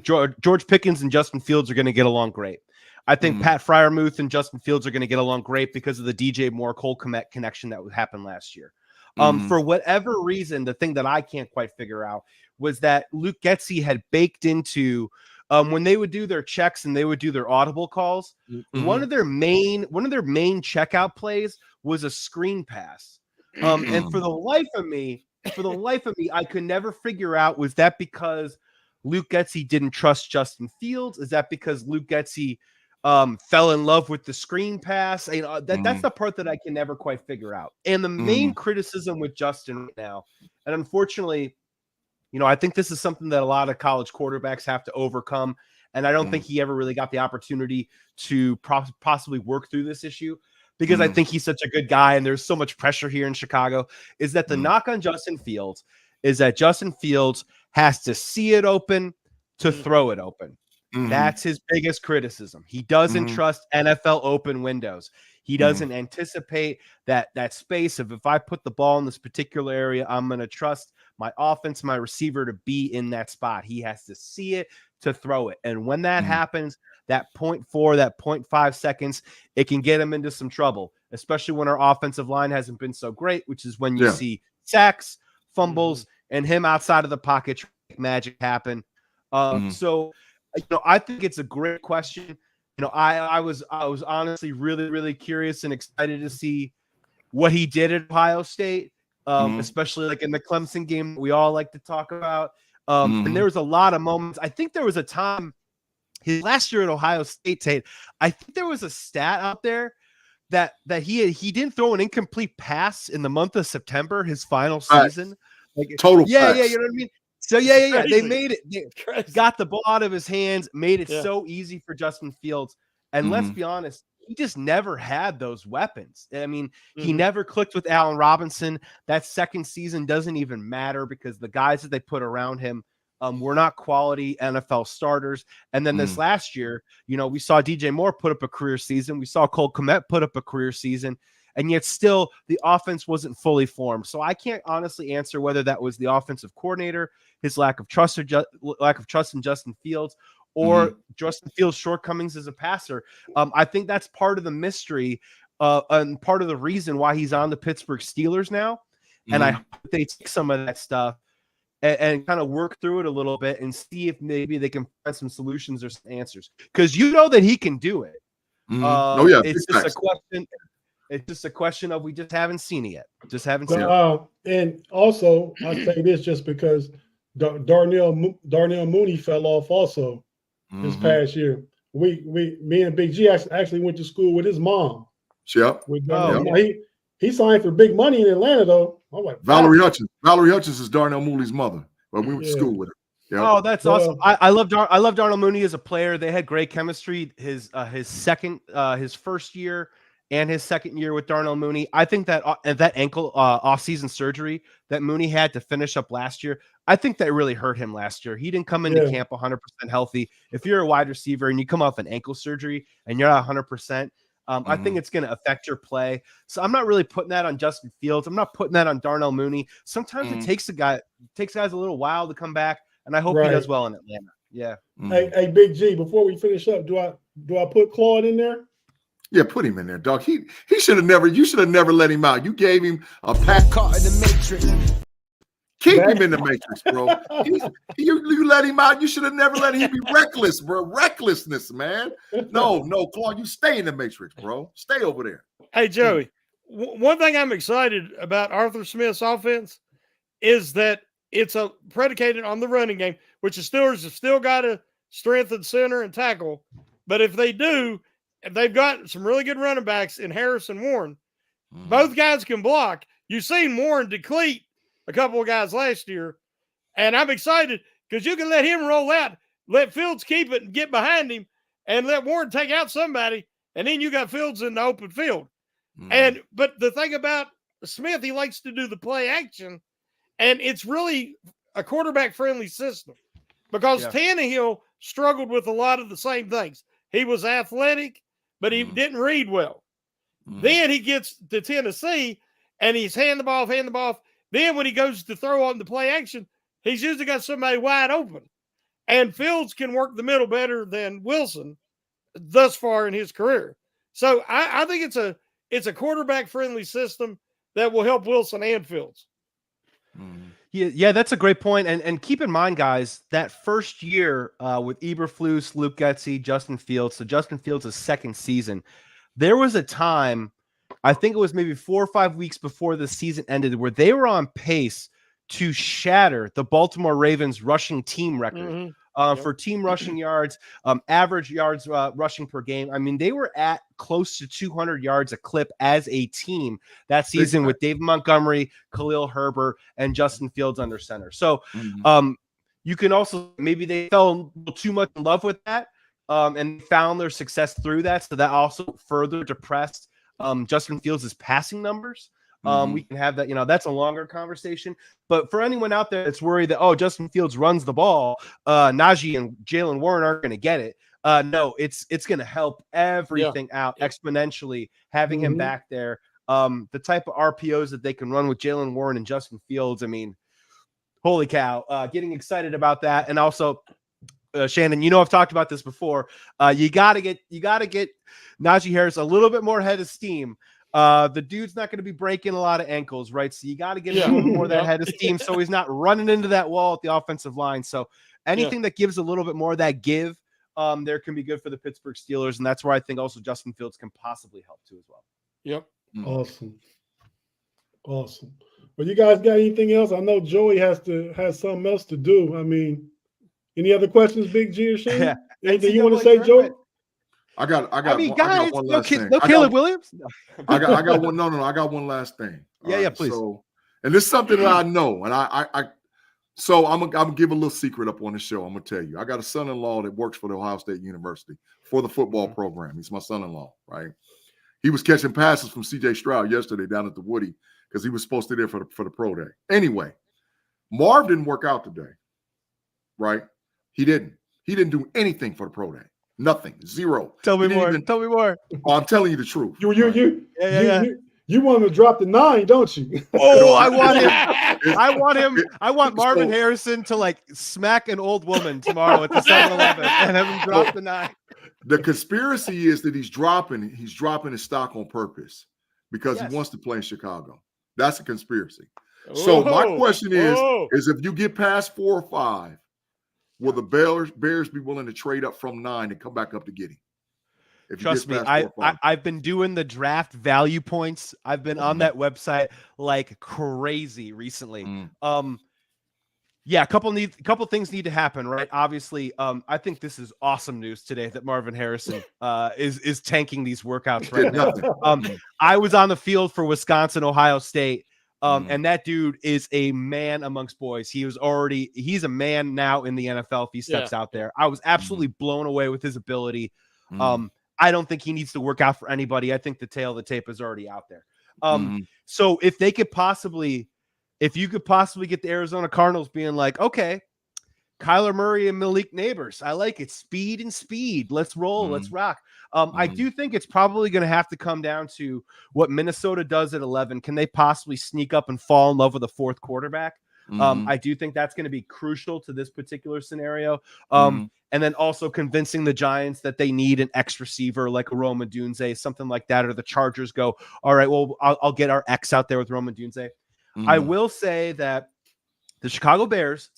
George Pickens and Justin Fields are going to get along great. I think Pat Freiermuth and Justin Fields are going to get along great because of the DJ Moore Cole Kmet connection that would happen last year. For whatever reason, the thing that I can't quite figure out was that Luke Getsy had baked into when they would do their checks and they would do their audible calls. One of their main checkout plays was a screen pass. And for the life of me, I could never figure out, was that because Luke Getsy didn't trust Justin Fields? Is that because Luke Getsy fell in love with the screen pass? That's the part that I can never quite figure out. And the main criticism with Justin right now, and unfortunately, I think this is something that a lot of college quarterbacks have to overcome. And I don't think he ever really got the opportunity to possibly work through this issue because I think he's such a good guy and there's so much pressure here in Chicago. Is that the knock on Justin Fields is that Justin Fields has to see it open to throw it open. That's his biggest criticism. He doesn't trust NFL open windows. He doesn't anticipate that space of if I put the ball in this particular area, I'm going to trust my offense, my receiver to be in that spot. He has to see it to throw it. And when that happens, that 0.4, that 0.5 seconds, it can get him into some trouble, especially when our offensive line hasn't been so great, which is when you see sacks, fumbles, and him outside of the pocket trying to make magic happen. So, I think it's a great question. I was honestly really, really curious and excited to see what he did at Ohio State, especially like in the Clemson game that we all like to talk about. And there was a lot of moments. I think there was a time his last year at Ohio State, Tate, I think there was a stat out there that he didn't throw an incomplete pass in the month of September, his final season. Like total yeah, facts. you know what I mean? So yeah. They made it. They Crazy. got the ball out of his hands, made it so easy for Justin Fields. And let's be honest, he just never had those weapons. I mean, he never clicked with Allen Robinson. That second season doesn't even matter because the guys that they put around him were not quality NFL starters. And then this last year, we saw DJ Moore put up a career season. We saw Cole Kmet put up a career season. And yet still the offense wasn't fully formed. So I can't honestly answer whether that was the offensive coordinator, his lack of trust in Justin Fields, or Justin Fields' shortcomings as a passer. I think that's part of the mystery and part of the reason why he's on the Pittsburgh Steelers now. And I hope they take some of that stuff and kind of work through it a little bit and see if maybe they can find some solutions or some answers. Because that he can do it. It's just a question. It's just a question of we just haven't seen it yet. Just haven't seen it. And also, I'll say this just because Darnell Mooney fell off also this past year. Me and Big G actually went to school with his mom. Yep. He signed for big money in Atlanta though. I'm like, Valerie Hutchins. Valerie Hutchins is Darnell Mooney's mother. But we went to school with her. Yep. Oh, that's awesome. I love Darnell Mooney as a player. They had great chemistry. His first year and his second year with Darnell Mooney. I think that ankle offseason surgery that Mooney had to finish up last year, I think that really hurt him last year. He didn't come into camp 100% healthy. If you're a wide receiver and you come off an ankle surgery and you're not 100%, I think it's going to affect your play. So I'm not really putting that on Justin Fields. I'm not putting that on Darnell Mooney. Sometimes it takes guys a little while to come back, and I hope he does well in Atlanta. Yeah. Hey, Big G, before we finish up, do I put Claude in there? Yeah, put him in there, dog. He should have never. You should have never let him out. You gave him a pack. Caught in the matrix. Keep him in the matrix, bro. You let him out. You should have never let him be reckless, bro. Recklessness, man. No, Claude, you stay in the matrix, bro. Stay over there. Hey, Joey, one thing I'm excited about Arthur Smith's offense is that it's predicated on the running game, which the Steelers have still got to strengthen center and tackle. But if they do, they've got some really good running backs in Harris and Warren. Both guys can block. You've seen Warren deplete a couple of guys last year, and I'm excited because you can let him roll out, let Fields keep it and get behind him, and let Warren take out somebody, and then you got Fields in the open field. But the thing about Smith, he likes to do the play action, and it's really a quarterback-friendly system because Tannehill struggled with a lot of the same things. He was athletic, but he didn't read well. Then he gets to Tennessee, and he's hand the ball off. Then when he goes to throw on the play action, he's usually got somebody wide open. And Fields can work the middle better than Wilson thus far in his career. So I think it's a quarterback-friendly system that will help Wilson and Fields. Yeah, that's a great point. And keep in mind, guys, that first year with Eberflus, Luke Getsy, Justin Fields, so Justin Fields' second season, there was a time, I think it was maybe 4 or 5 weeks before the season ended, where they were on pace to shatter the Baltimore Ravens rushing team record for team rushing yards, average yards rushing per game. I mean, they were at close to 200 yards a clip as a team that season with David Montgomery, Khalil Herbert, and Justin Fields under center. So you can also, maybe they fell too much in love with that and found their success through that. So that also further depressed Justin Fields' passing numbers. We can have that, that's a longer conversation. But for anyone out there that's worried that, oh, Justin Fields runs the ball, Najee and Jalen Warren aren't going to get it. No, it's going to help everything out exponentially, having him back there. The type of RPOs that they can run with Jalen Warren and Justin Fields, I mean, holy cow, getting excited about that. And also, Shannon, I've talked about this before. You got to get Najee Harris a little bit more head of steam. The dude's not going to be breaking a lot of ankles, right? So you got to get a little more of that head of steam so he's not running into that wall at the offensive line. So anything that gives a little bit more of that give, there can be good for the Pittsburgh Steelers. And that's where I think also Justin Fields can possibly help too as well. Yep. Awesome. Well, you guys got anything else? I know Joey has something else to do. I mean, any other questions, Big G or Shane? Anything you want to say, Joey? I got one last thing. No Caleb Williams? No. I got one. No, I got one last thing. Yeah, please. So, and this is something that I know, and so I'm gonna give a little secret up on the show. I'm gonna tell you, I got a son-in-law that works for the Ohio State University for the football program. He's my son-in-law, right? He was catching passes from C.J. Stroud yesterday down at the Woody because he was supposed to be there for the pro day. Anyway, Marv didn't work out today, right? He didn't do anything for the pro day. Nothing. Zero. Tell me more. Oh, I'm telling you the truth. You want him to drop the 9, don't you? Oh, I want him. I want Marvin Harrison to smack an old woman tomorrow at the 7-Eleven and have him drop the 9. The conspiracy is that he's dropping his stock on purpose because he wants to play in Chicago. That's a conspiracy. So my question is if you get past 4 or 5, will the Bears be willing to trade up from 9 and come back up to get him? Trust me, I've been doing the draft value points. I've been on that website like crazy recently. A couple things need to happen, right? Obviously, I think this is awesome news today that Marvin Harrison is tanking these workouts right now. I was on the field for Wisconsin, Ohio State. And that dude is a man amongst boys. He's a man now in the NFL if he steps out there. I was absolutely blown away with his ability. I don't think he needs to work out for anybody. I think the tail of the tape is already out there. So if you could possibly get the Arizona Cardinals being like, okay, Kyler Murray and Malik Neighbors, I like it. Speed. Let's roll. Let's rock. I do think it's probably going to have to come down to what Minnesota does at 11. Can they possibly sneak up and fall in love with a 4th quarterback? I do think that's going to be crucial to this particular scenario. And then also convincing the Giants that they need an X receiver like a Rome Odunze, something like that, or the Chargers go, all right, well, I'll get our X out there with Rome Odunze. I will say that the Chicago Bears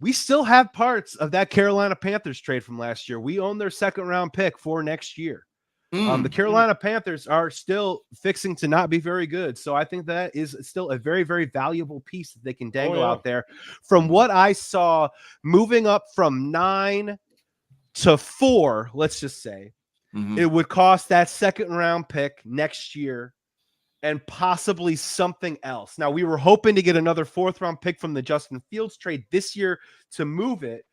we still have parts of that Carolina Panthers trade from last year. We own their 2nd-round pick for next year. The Carolina Panthers are still fixing to not be very good. So I think that is still a very, very valuable piece that they can dangle out there. From what I saw, moving up from 9 to 4, let's just say, it would cost that 2nd-round pick next year and possibly something else. Now, we were hoping to get another 4th-round pick from the Justin Fields trade this year to move it.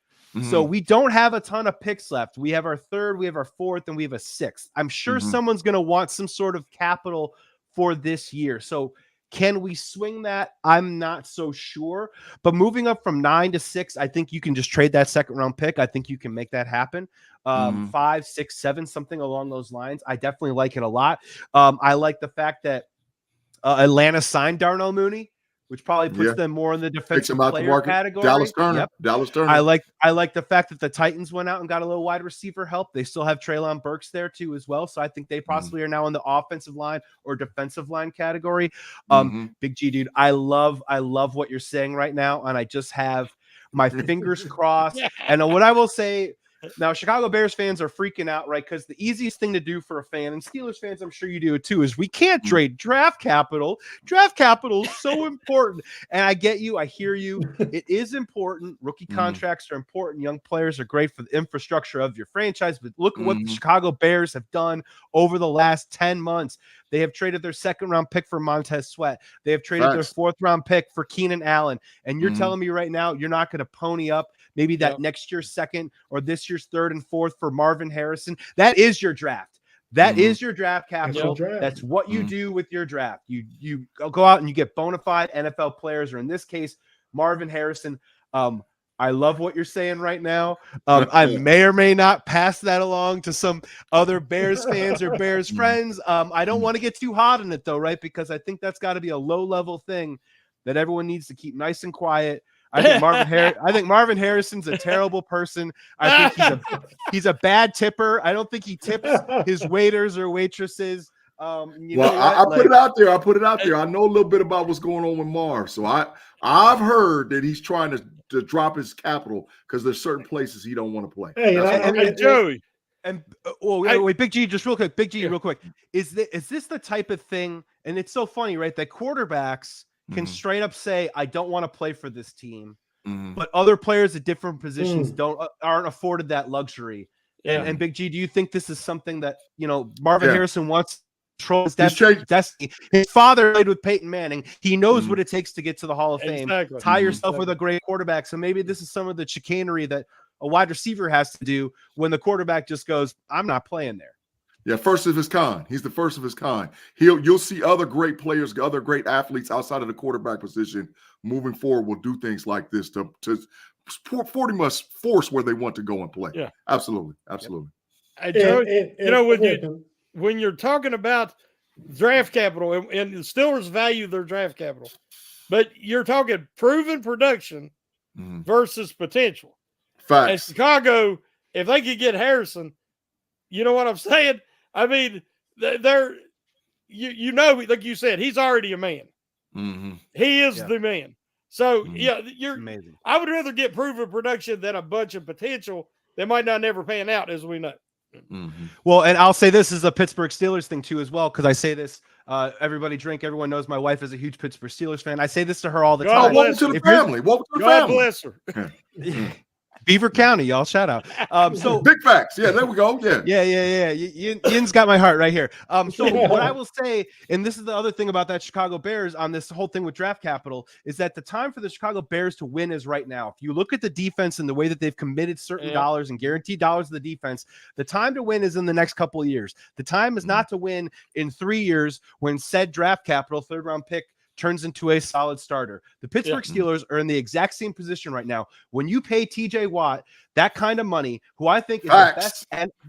So we don't have a ton of picks left. We have our 3rd, we have our 4th, and we have a 6th. I'm sure someone's going to want some sort of capital for this year. So can we swing that? I'm not so sure. But moving up from 9 to 6, I think you can just trade that 2nd-round pick. I think you can make that happen. 5, 6, 7, something along those lines. I definitely like it a lot. I like the fact that Atlanta signed Darnell Mooney, which probably puts them more in the defensive player category. Dallas Turner. I like the fact that the Titans went out and got a little wide receiver help. They still have Treylon Burks there too as well. So I think they possibly are now in the offensive line or defensive line category. Big G, dude, I love what you're saying right now. And I just have my fingers crossed. And what I will say, Now, Chicago Bears fans are freaking out, right? Because the easiest thing to do for a fan, and Steelers fans, I'm sure you do it too, is we can't trade draft capital. Draft capital is so important. And I get you. I hear you. It is important. Rookie contracts are important. Young players are great for the infrastructure of your franchise. But look at what the Chicago Bears have done over the last 10 months. They have traded their second-round pick for Montez Sweat. They have traded their fourth-round pick for Keenan Allen. And you're telling me right now you're not going to pony up maybe that next year's second or this year's third and fourth for Marvin Harrison? That is your draft. That is your draft capital. That's what you do with your draft. You go out and you get bona fide NFL players, or in this case, Marvin Harrison. I love what you're saying right now. I may or may not pass that along to some other Bears fans or Bears friends. I don't want to get too hot on it though, right? Because I think that's got to be a low-level thing that everyone needs to keep nice and quiet. I think Marvin Harrison's a terrible person. I think he's a bad tipper. I don't think he tips his waiters or waitresses. I put it out there. I know a little bit about what's going on with Mar. So I've heard that he's trying to drop his capital because there's certain places he don't want to play. Hey, Joey. And wait, Big G, just real quick. Big G, real quick. Is this the type of thing? And it's so funny, right? That quarterbacks can straight up say, I don't want to play for this team, but other players at different positions aren't afforded that luxury. And Big G, do you think this is something that, Marvin Harrison wants to control his destiny? His father played with Peyton Manning. He knows what it takes to get to the Hall of Fame. Tie yourself with a great quarterback. So maybe this is some of the chicanery that a wide receiver has to do when the quarterback just goes, I'm not playing there. Yeah, first of his kind. He's the first of his kind. You'll see other great players, other great athletes outside of the quarterback position moving forward will do things like this to pretty much force where they want to go and play. Yeah, absolutely. Hey, Joe, when you're talking about draft capital, and the Steelers value their draft capital, but you're talking proven production versus potential. Facts. And Chicago, if they could get Harrison, you know what I'm saying? I mean, they're like you said, he's already a man. He is the man. So you're amazing. I would rather get proven production than a bunch of potential that might not never pan out, as we know. Well, and I'll say this is a Pittsburgh Steelers thing too, as well, because I say this. Everybody drink. Everyone knows my wife is a huge Pittsburgh Steelers fan. I say this to her all the time. Welcome to the family. God bless her. Beaver County, y'all. Shout out. So big facts. Yeah, there we go. Yeah. Yin's got my heart right here. So what I will say, and this is the other thing about that Chicago Bears on this whole thing with draft capital, is that the time for the Chicago Bears to win is right now. If you look at the defense and the way that they've committed certain dollars and guaranteed dollars to the defense, the time to win is in the next couple of years. The time is not to win in 3 years when said draft capital, third round pick, turns into a solid starter. The Pittsburgh Steelers are in the exact same position right now. When you pay TJ Watt that kind of money, who I think is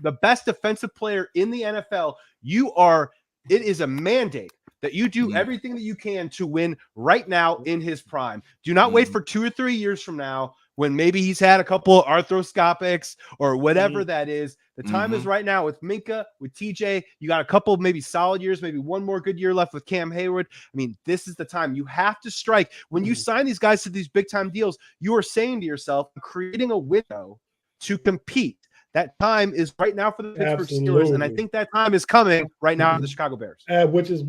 the best defensive player in the NFL, it is a mandate that you do everything that you can to win right now in his prime. Do not wait for 2 or 3 years from now when maybe he's had a couple of arthroscopics or whatever that is. The time is right now with Minka, with TJ. You got a couple of maybe solid years, maybe one more good year left with Cam Hayward. I mean, this is the time. You have to strike. When you sign these guys to these big-time deals, you are saying to yourself, creating a window to compete. That time is right now for the Pittsburgh Steelers, and I think that time is coming right now for the Chicago Bears. Which is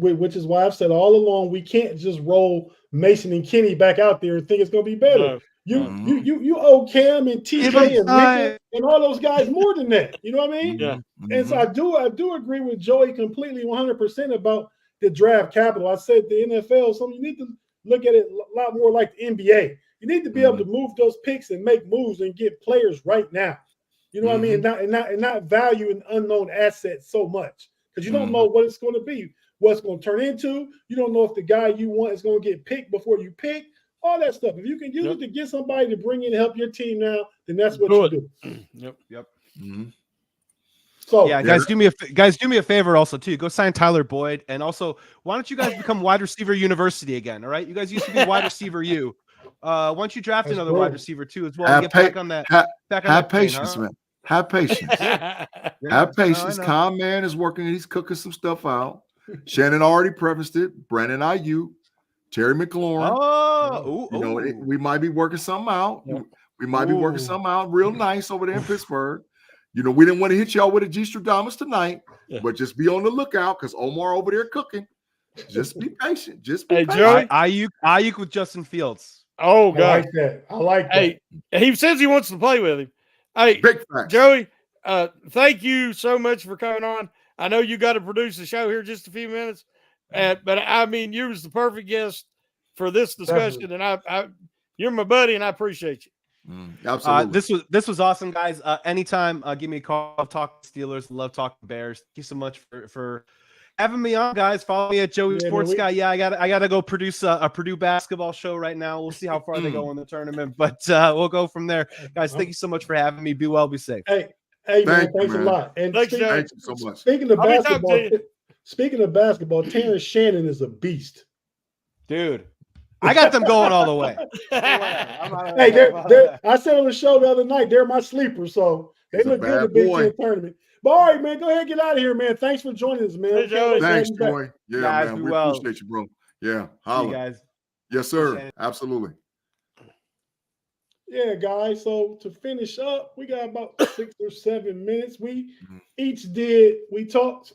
why I've said all along, we can't just roll Mason and Kenny back out there and think it's going to be better. No. You owe Cam and TJ and Minka and all those guys more than that. You know what I mean? Yeah. And so I do agree with Joey completely 100% about the draft capital. I said the NFL, so you need to look at it a lot more like the NBA. You need to be able to move those picks and make moves and get players right now. You know what I mean? And not value an unknown asset so much, because you don't know what it's going to be, what it's going to turn into. You don't know if the guy you want is going to get picked before you pick. All that stuff. If you can use it to get somebody to bring in and help your team now, then that's what you do. Yep. So guys, do me a favor also too. Go sign Tyler Boyd, and also why don't you guys become wide receiver university again? All right, you guys used to be wide receiver U. Why don't you draft another wide receiver too as well? And get back on that. Have patience, man. Have patience. Have patience. Calm man is working. He's cooking some stuff out. Shannon already prefaced it. Brandon IU. Terry McLaurin. We we might be working something out. We might be working something out real nice over there in Pittsburgh. You know, we didn't want to hit y'all with a G-Stradamus tonight, but just be on the lookout because Omar over there cooking. Just be patient. Just be patient. Joey? Ayuk with Justin Fields. Oh, God. I like that. I like that. Hey, he says he wants to play with him. Hey, Big facts. Joey, thank you so much for coming on. I know you got to produce the show here in just a few minutes, but I mean, you was the perfect guest for this discussion, Definitely. and you're my buddy, and I appreciate you. Absolutely. This was awesome, guys. Anytime, give me a call. I'll talk Steelers. Love talking Bears. Thank you so much for having me on, guys. Follow me at Joey Sports Guy. Yeah, I gotta go produce a Purdue basketball show right now. We'll see how far they go in the tournament, but we'll go from there, guys. Thank you so much for having me. Be well, be safe. Hey, man, thanks a lot. And Thank you so much. Speaking of basketball, Terrence Shannon is a beast, dude. I got them going all the way. Hey, I said on the show the other night, they're my sleepers, so they look good in the Big Ten tournament. But all right, man, go ahead and get out of here, man. Thanks for joining us, man. Hey, Joey. Thanks, Joey. Yeah, guys, man. We well. appreciate you, bro. Yeah, See holla. you guys. Yes, sir. Absolutely. Yeah, guys. So to finish up, we got about 6 or 7 minutes. We talked.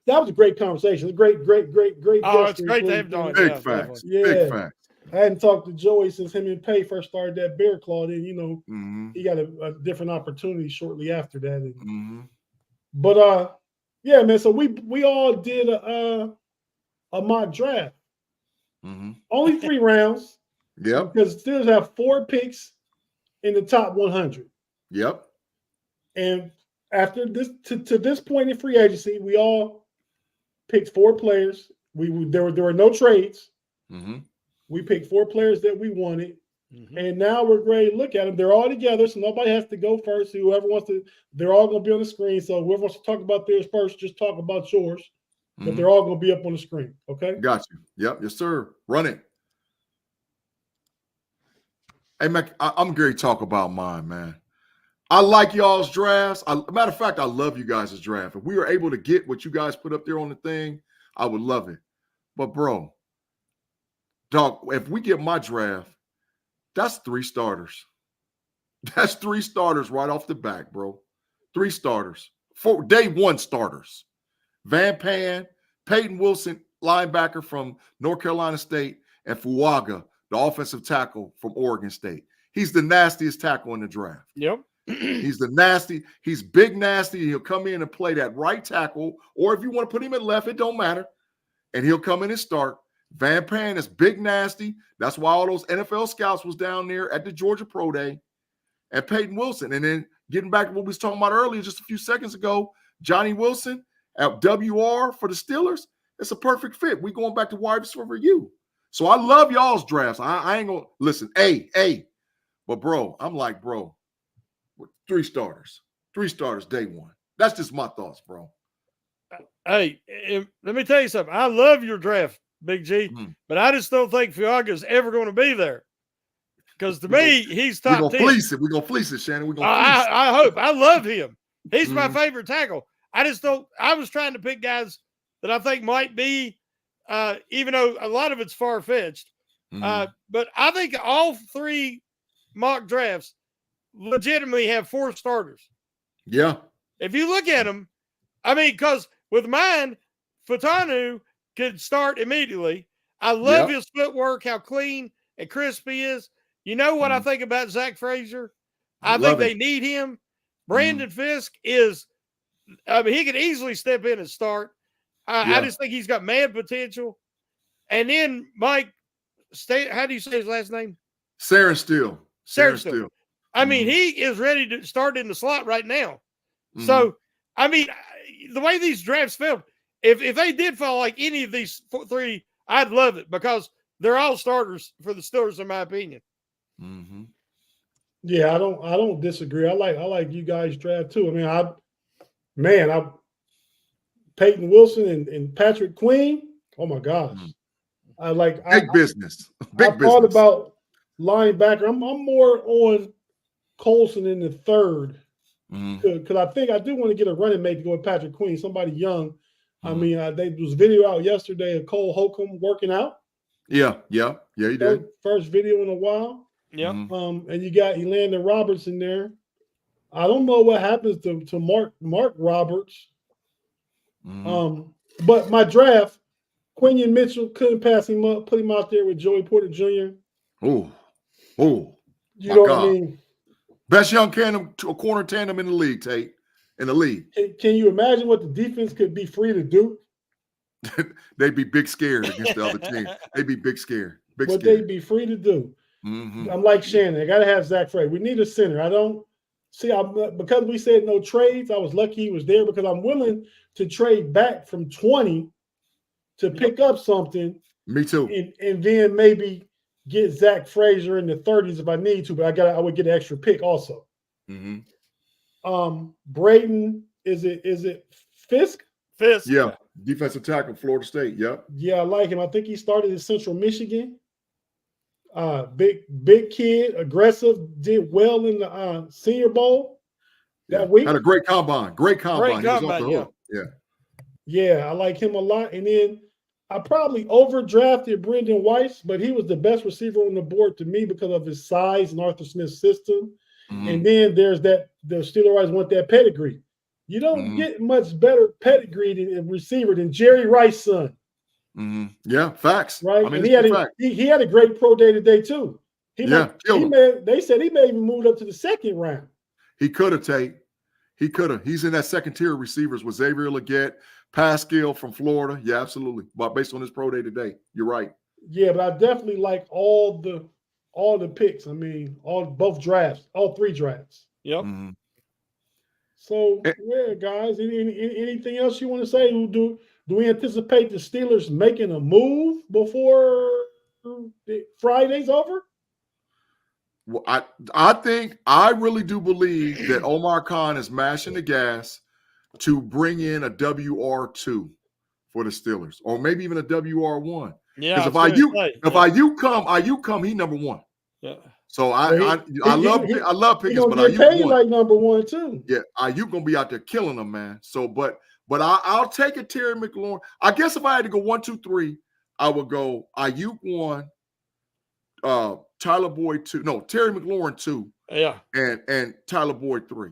That was a great conversation. A great. Oh, it's great to have Joey. Big facts. Yeah. Big facts. I hadn't talked to Joey since him and Pay first started that Bear Claw. Then, he got a different opportunity shortly after that. But yeah, man. So we all did a mock draft. Only 3 rounds. Yep. Because Steelers have 4 picks in the top 100. Yep. And after this, to this point in free agency, we all picked 4 players. There were no trades. We picked 4 players that we wanted, and now we're ready to look at them. They're all together, so nobody has to go first. Whoever wants to, they're all going to be on the screen. So whoever wants to talk about theirs first, just talk about yours. But they're all going to be up on the screen. Okay. Got you. Yep. Yes, sir. Run it. Hey, man, I'm going to talk about mine, man. I like y'all's drafts. Matter of fact, I love you guys' draft. If we were able to get what you guys put up there on the thing, I would love it. But, bro, dog, if we get my draft, that's 3 starters. That's 3 starters right off the back, bro. 3 starters. 4 day 1 starters. Van Pan, Peyton Wilson, linebacker from North Carolina State, and Fuaga, the offensive tackle from Oregon State. He's the nastiest tackle in the draft. Yep. He's he's big nasty. He'll come in and play that right tackle, or if you want to put him at left, it don't matter. And he'll come in and start. Van Pan is big nasty. That's why all those NFL scouts was down there at the Georgia Pro Day. And Peyton Wilson. And then getting back to what we was talking about earlier just a few seconds ago, Johnny Wilson at WR for the Steelers. It's a perfect fit. We going back to wide receiver you. So I love y'all's drafts. I ain't going to listen. Hey. But, bro, I'm like, bro, 3 starters. 3 starters day 1. That's just my thoughts, bro. Hey, let me tell you something. I love your draft, Big G, but I just don't think Fuaga's ever going to be there. Because to me, he's top 10. We're going to flease it, Shannon. We're going to fleece it. I hope. I love him. He's my favorite tackle. I just don't – I was trying to pick guys that I think might be, even though a lot of it's far-fetched. But I think all 3 mock drafts legitimately have 4 starters. Yeah. If you look at them, I mean, because with mine, Fatanu could start immediately. I love his footwork, how clean and crisp he is. You know what I think about Zach Frazier? I think they need him. Brandon Fisk is, I mean, he could easily step in and start. I just think he's got mad potential. And then Mike, how do you say his last name? Saren Steele. I mean, he is ready to start in the slot right now. So, I mean, the way these drafts felt, if they did fall like any of these 3, I'd love it because they're all starters for the Steelers, in my opinion. Yeah, I don't disagree. I like you guys' draft too. I mean, Peyton Wilson and Patrick Queen. Oh my gosh, big business. I thought about linebacker. I'm more on Colson in the 3rd because I think I do want to get a running mate to go with Patrick Queen, somebody young. I mean, there was video out yesterday of Cole Holcomb working out. Yeah, he did. First video in a while. Yep. And you got Elandon Roberts in there. I don't know what happens to Mark Roberts. But my draft, Quinion Mitchell couldn't pass him up, put him out there with Joey Porter Jr. Oh, you know what I mean? Best young corner tandem in the league, Tate. In the league. Can you imagine what the defense could be free to do? They'd be big scared against the other team. They'd be big scared. They'd be free to do. I'm like Shannon. I got to have Zach Frey. We need a center. I don't see. Because we said no trades, I was lucky he was there because I'm willing to trade back from 20 to pick up something. Me too. And then maybe get Zach Frazier in the 30s if I need to, but I would get an extra pick also. Braden, is it Fisk? Fisk. Yeah. Defensive tackle, Florida State. Yep. Yeah, I like him. I think he started in Central Michigan. Big kid, aggressive, did well in the Senior Bowl that week. Had a great combine. Great combine. Yeah, I like him a lot. And then I probably overdrafted Brendan Weiss, but he was the best receiver on the board to me because of his size and Arthur Smith's system. And then there's the Steelers want that pedigree. You don't get much better pedigree than receiver than Jerry Rice's son. Yeah, facts. Right. I mean, and he had a great pro day today too. They said he may even move up to the second round. He could have, Tate. He could have. He's in that second tier of receivers with Xavier Legette, Pascal from Florida. Yeah, absolutely. But based on his pro day today, you're right. Yeah, but I definitely like all the picks. I mean, both drafts, all three drafts. Yep. So yeah, guys. Anything else you want to say? Do we anticipate the Steelers making a move before Friday's over? Well, I really do believe that Omar Khan is mashing the gas to bring in a WR2 for the Steelers, or maybe even a WR1. Yeah, because if IU come, he number one. Yeah. So I love Pickens, but IU paid like number one too. Yeah, IU gonna be out there killing them, man. So, but I'll take it, Terry McLaurin. I guess if I had to go 1, 2, 3, I would go IU 1, Tyler Boyd 2, no, Terry McLaurin 2, and Tyler Boyd 3.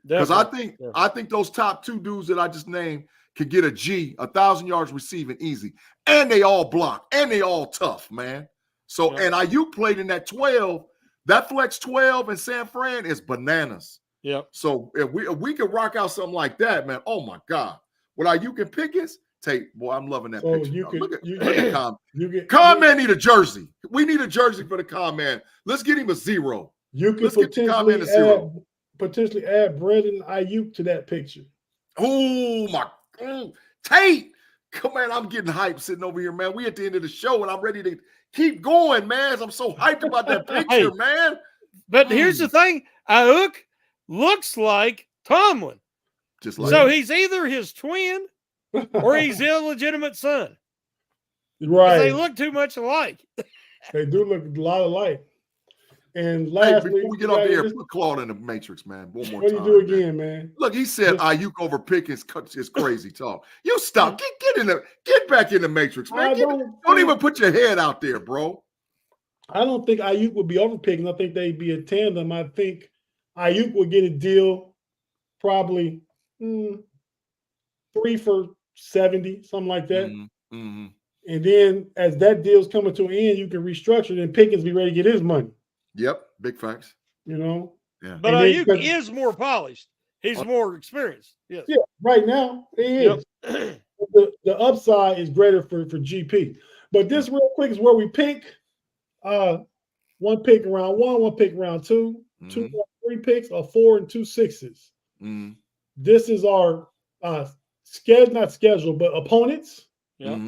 Because I think those top two dudes that I just named could get a G, 1,000 yards receiving easy, and they all block, and they all tough, man. So and IU played in that 12, that flex 12 in San Fran is bananas. Yep. So if we could rock out something like that, man, oh my God. What IU can pick is Tate, boy, I'm loving that picture. Con man need a jersey. We need a jersey for the Con man. Let's get him a 0. You could potentially add Brandon Ayuk to that picture. Oh my Tate. Come on, I'm getting hyped sitting over here, man. We at the end of the show, and I'm ready to keep going, man. I'm so hyped about that picture, man. But here's the thing. Ayuk looks like Tomlin. Just like so he's either his twin or he's illegitimate son. Right. They look too much alike. They do look a lot alike. And lastly, before we get off the air, put Claude in the Matrix, man. One more time. What do you do again, man? Look, he said Ayuk over Pickens is crazy talk. You stop. Get back in the Matrix, man. Don't even put your head out there, bro. I don't think Ayuk would be over Pickens. I think they'd be a tandem. I think Ayuk would get a deal probably 3 for $70, something like that. And then as that deal's coming to an end, you can restructure it and Pickens be ready to get his money. Yep, big facts. You know? Yeah. But Ayuk is more polished. He's more experienced. Yes. Yeah, right now he is. Yep. The upside is greater for GP. But this real quick is where we pick. One pick in round 1, one pick in round 2, 2 or 3 picks, or 4 and 2 sixes. This is our not schedule, but opponents. Yeah.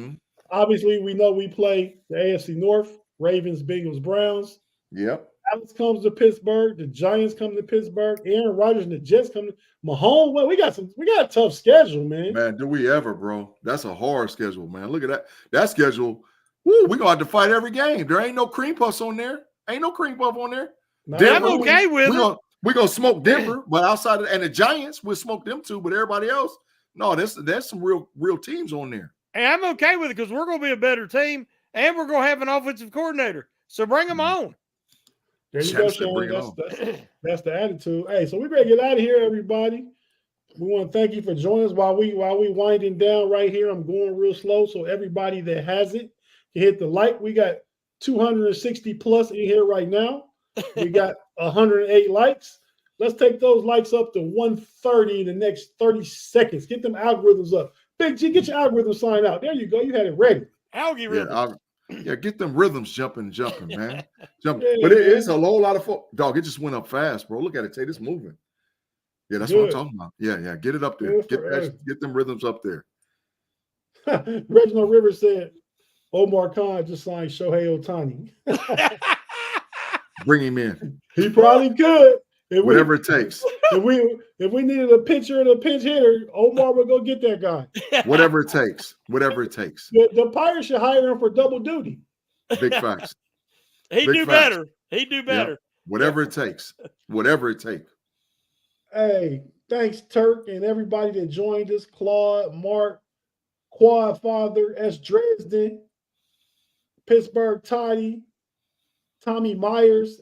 Obviously, we know we play the AFC North, Ravens, Bengals, Browns. Yep. Dallas comes to Pittsburgh. The Giants come to Pittsburgh. Aaron Rodgers and the Jets come to Mahomes. Well, we got a tough schedule, man. Man, do we ever, bro? That's a hard schedule, man. Look at that. That schedule. Woo, we're gonna have to fight every game. There ain't no cream puffs on there. Ain't no cream puff on there. Denver, I'm okay with it. We're gonna smoke Denver, but outside of and the Giants, we'll smoke them too. But everybody else, no, there's some real teams on there. Hey, I'm okay with it because we're gonna be a better team and we're gonna have an offensive coordinator. So bring them on. There you Shannon go, said, Shannon. bring it on. That's the attitude. Hey, so we better get out of here, everybody. We want to thank you for joining us while we winding down right here. I'm going real slow, so everybody that hasn't can hit the like. We got 260 plus in here right now. We got 108 likes. Let's take those likes up to 130 in the next 30 seconds. Get them algorithms up. Big G, get your algorithm sign out. There you go. You had it ready. Algorithm. Yeah, get them rhythms jumping, man. Jumping. Yeah, but it man. is a whole lot of folk. Dog, it just went up fast, bro. Look at it, Tate. It's moving. Yeah, that's what I'm talking about. Yeah. Get it up there. Get them rhythms up there. Reginald Rivers said, Omar Khan just signed Shohei Ohtani. Bring him in. He probably could. Whatever it takes. If we needed a pitcher and a pinch hitter, Omar would go get that guy. Whatever it takes. Whatever it takes. The Pirates should hire him for double duty. Big facts. He'd do better. He'd do better. Yep. Whatever it takes. Whatever it takes. Hey, thanks, Turk, and everybody that joined us. Claude, Mark, Quad Father, S. Dresden, Pittsburgh Toddy, Tommy Myers,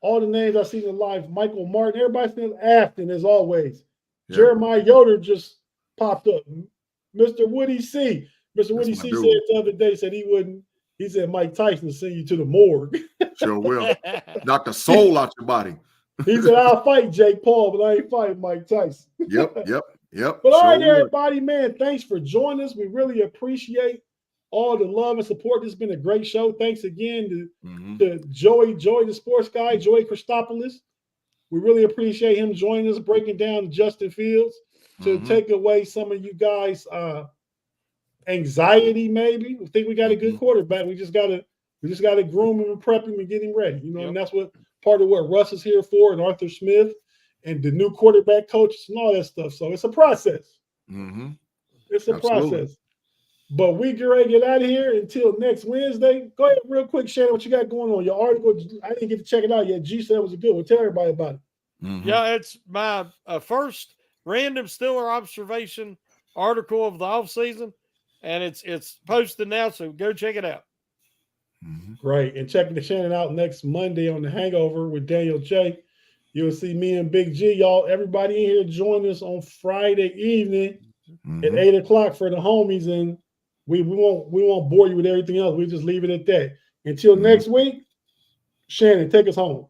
all the names I've seen in live, Michael Martin, everybody's still Afton as always. Yeah. Jeremiah Yoder just popped up. Mr. Woody C. Mr. Woody C said the other day, he said Mike Tyson will send you to the morgue. Sure will. Knock the soul out your body. He said, I'll fight Jake Paul, but I ain't fighting Mike Tyson. Yep. But all right, everybody, man, thanks for joining us. We really appreciate all the love and support. This has been a great show. Thanks again to Joey the sports guy, Joey Christopoulos. We really appreciate him joining us, breaking down Justin Fields to take away some of you guys' anxiety. Maybe we think we got a good quarterback. We just gotta groom him and prep him and get him ready. And that's what part of what Russ is here for, and Arthur Smith, and the new quarterback coaches and all that stuff. So it's a process. It's a process. But we get ready to get out of here until next Wednesday. Go ahead real quick, Shannon, what you got going on? Your article, I didn't get to check it out yet. G said it was a good one. Tell everybody about it. Yeah, it's my first random Steeler observation article of the offseason, and it's posted now, so go check it out. Great. And checking the Shannon out next Monday on The Hangover with Daniel J. You'll see me and Big G. Y'all, everybody in here join us on Friday evening at 8 o'clock for the homies, and we won't bore you with everything else. We just leave it at that. Until next week, Shannon, take us home.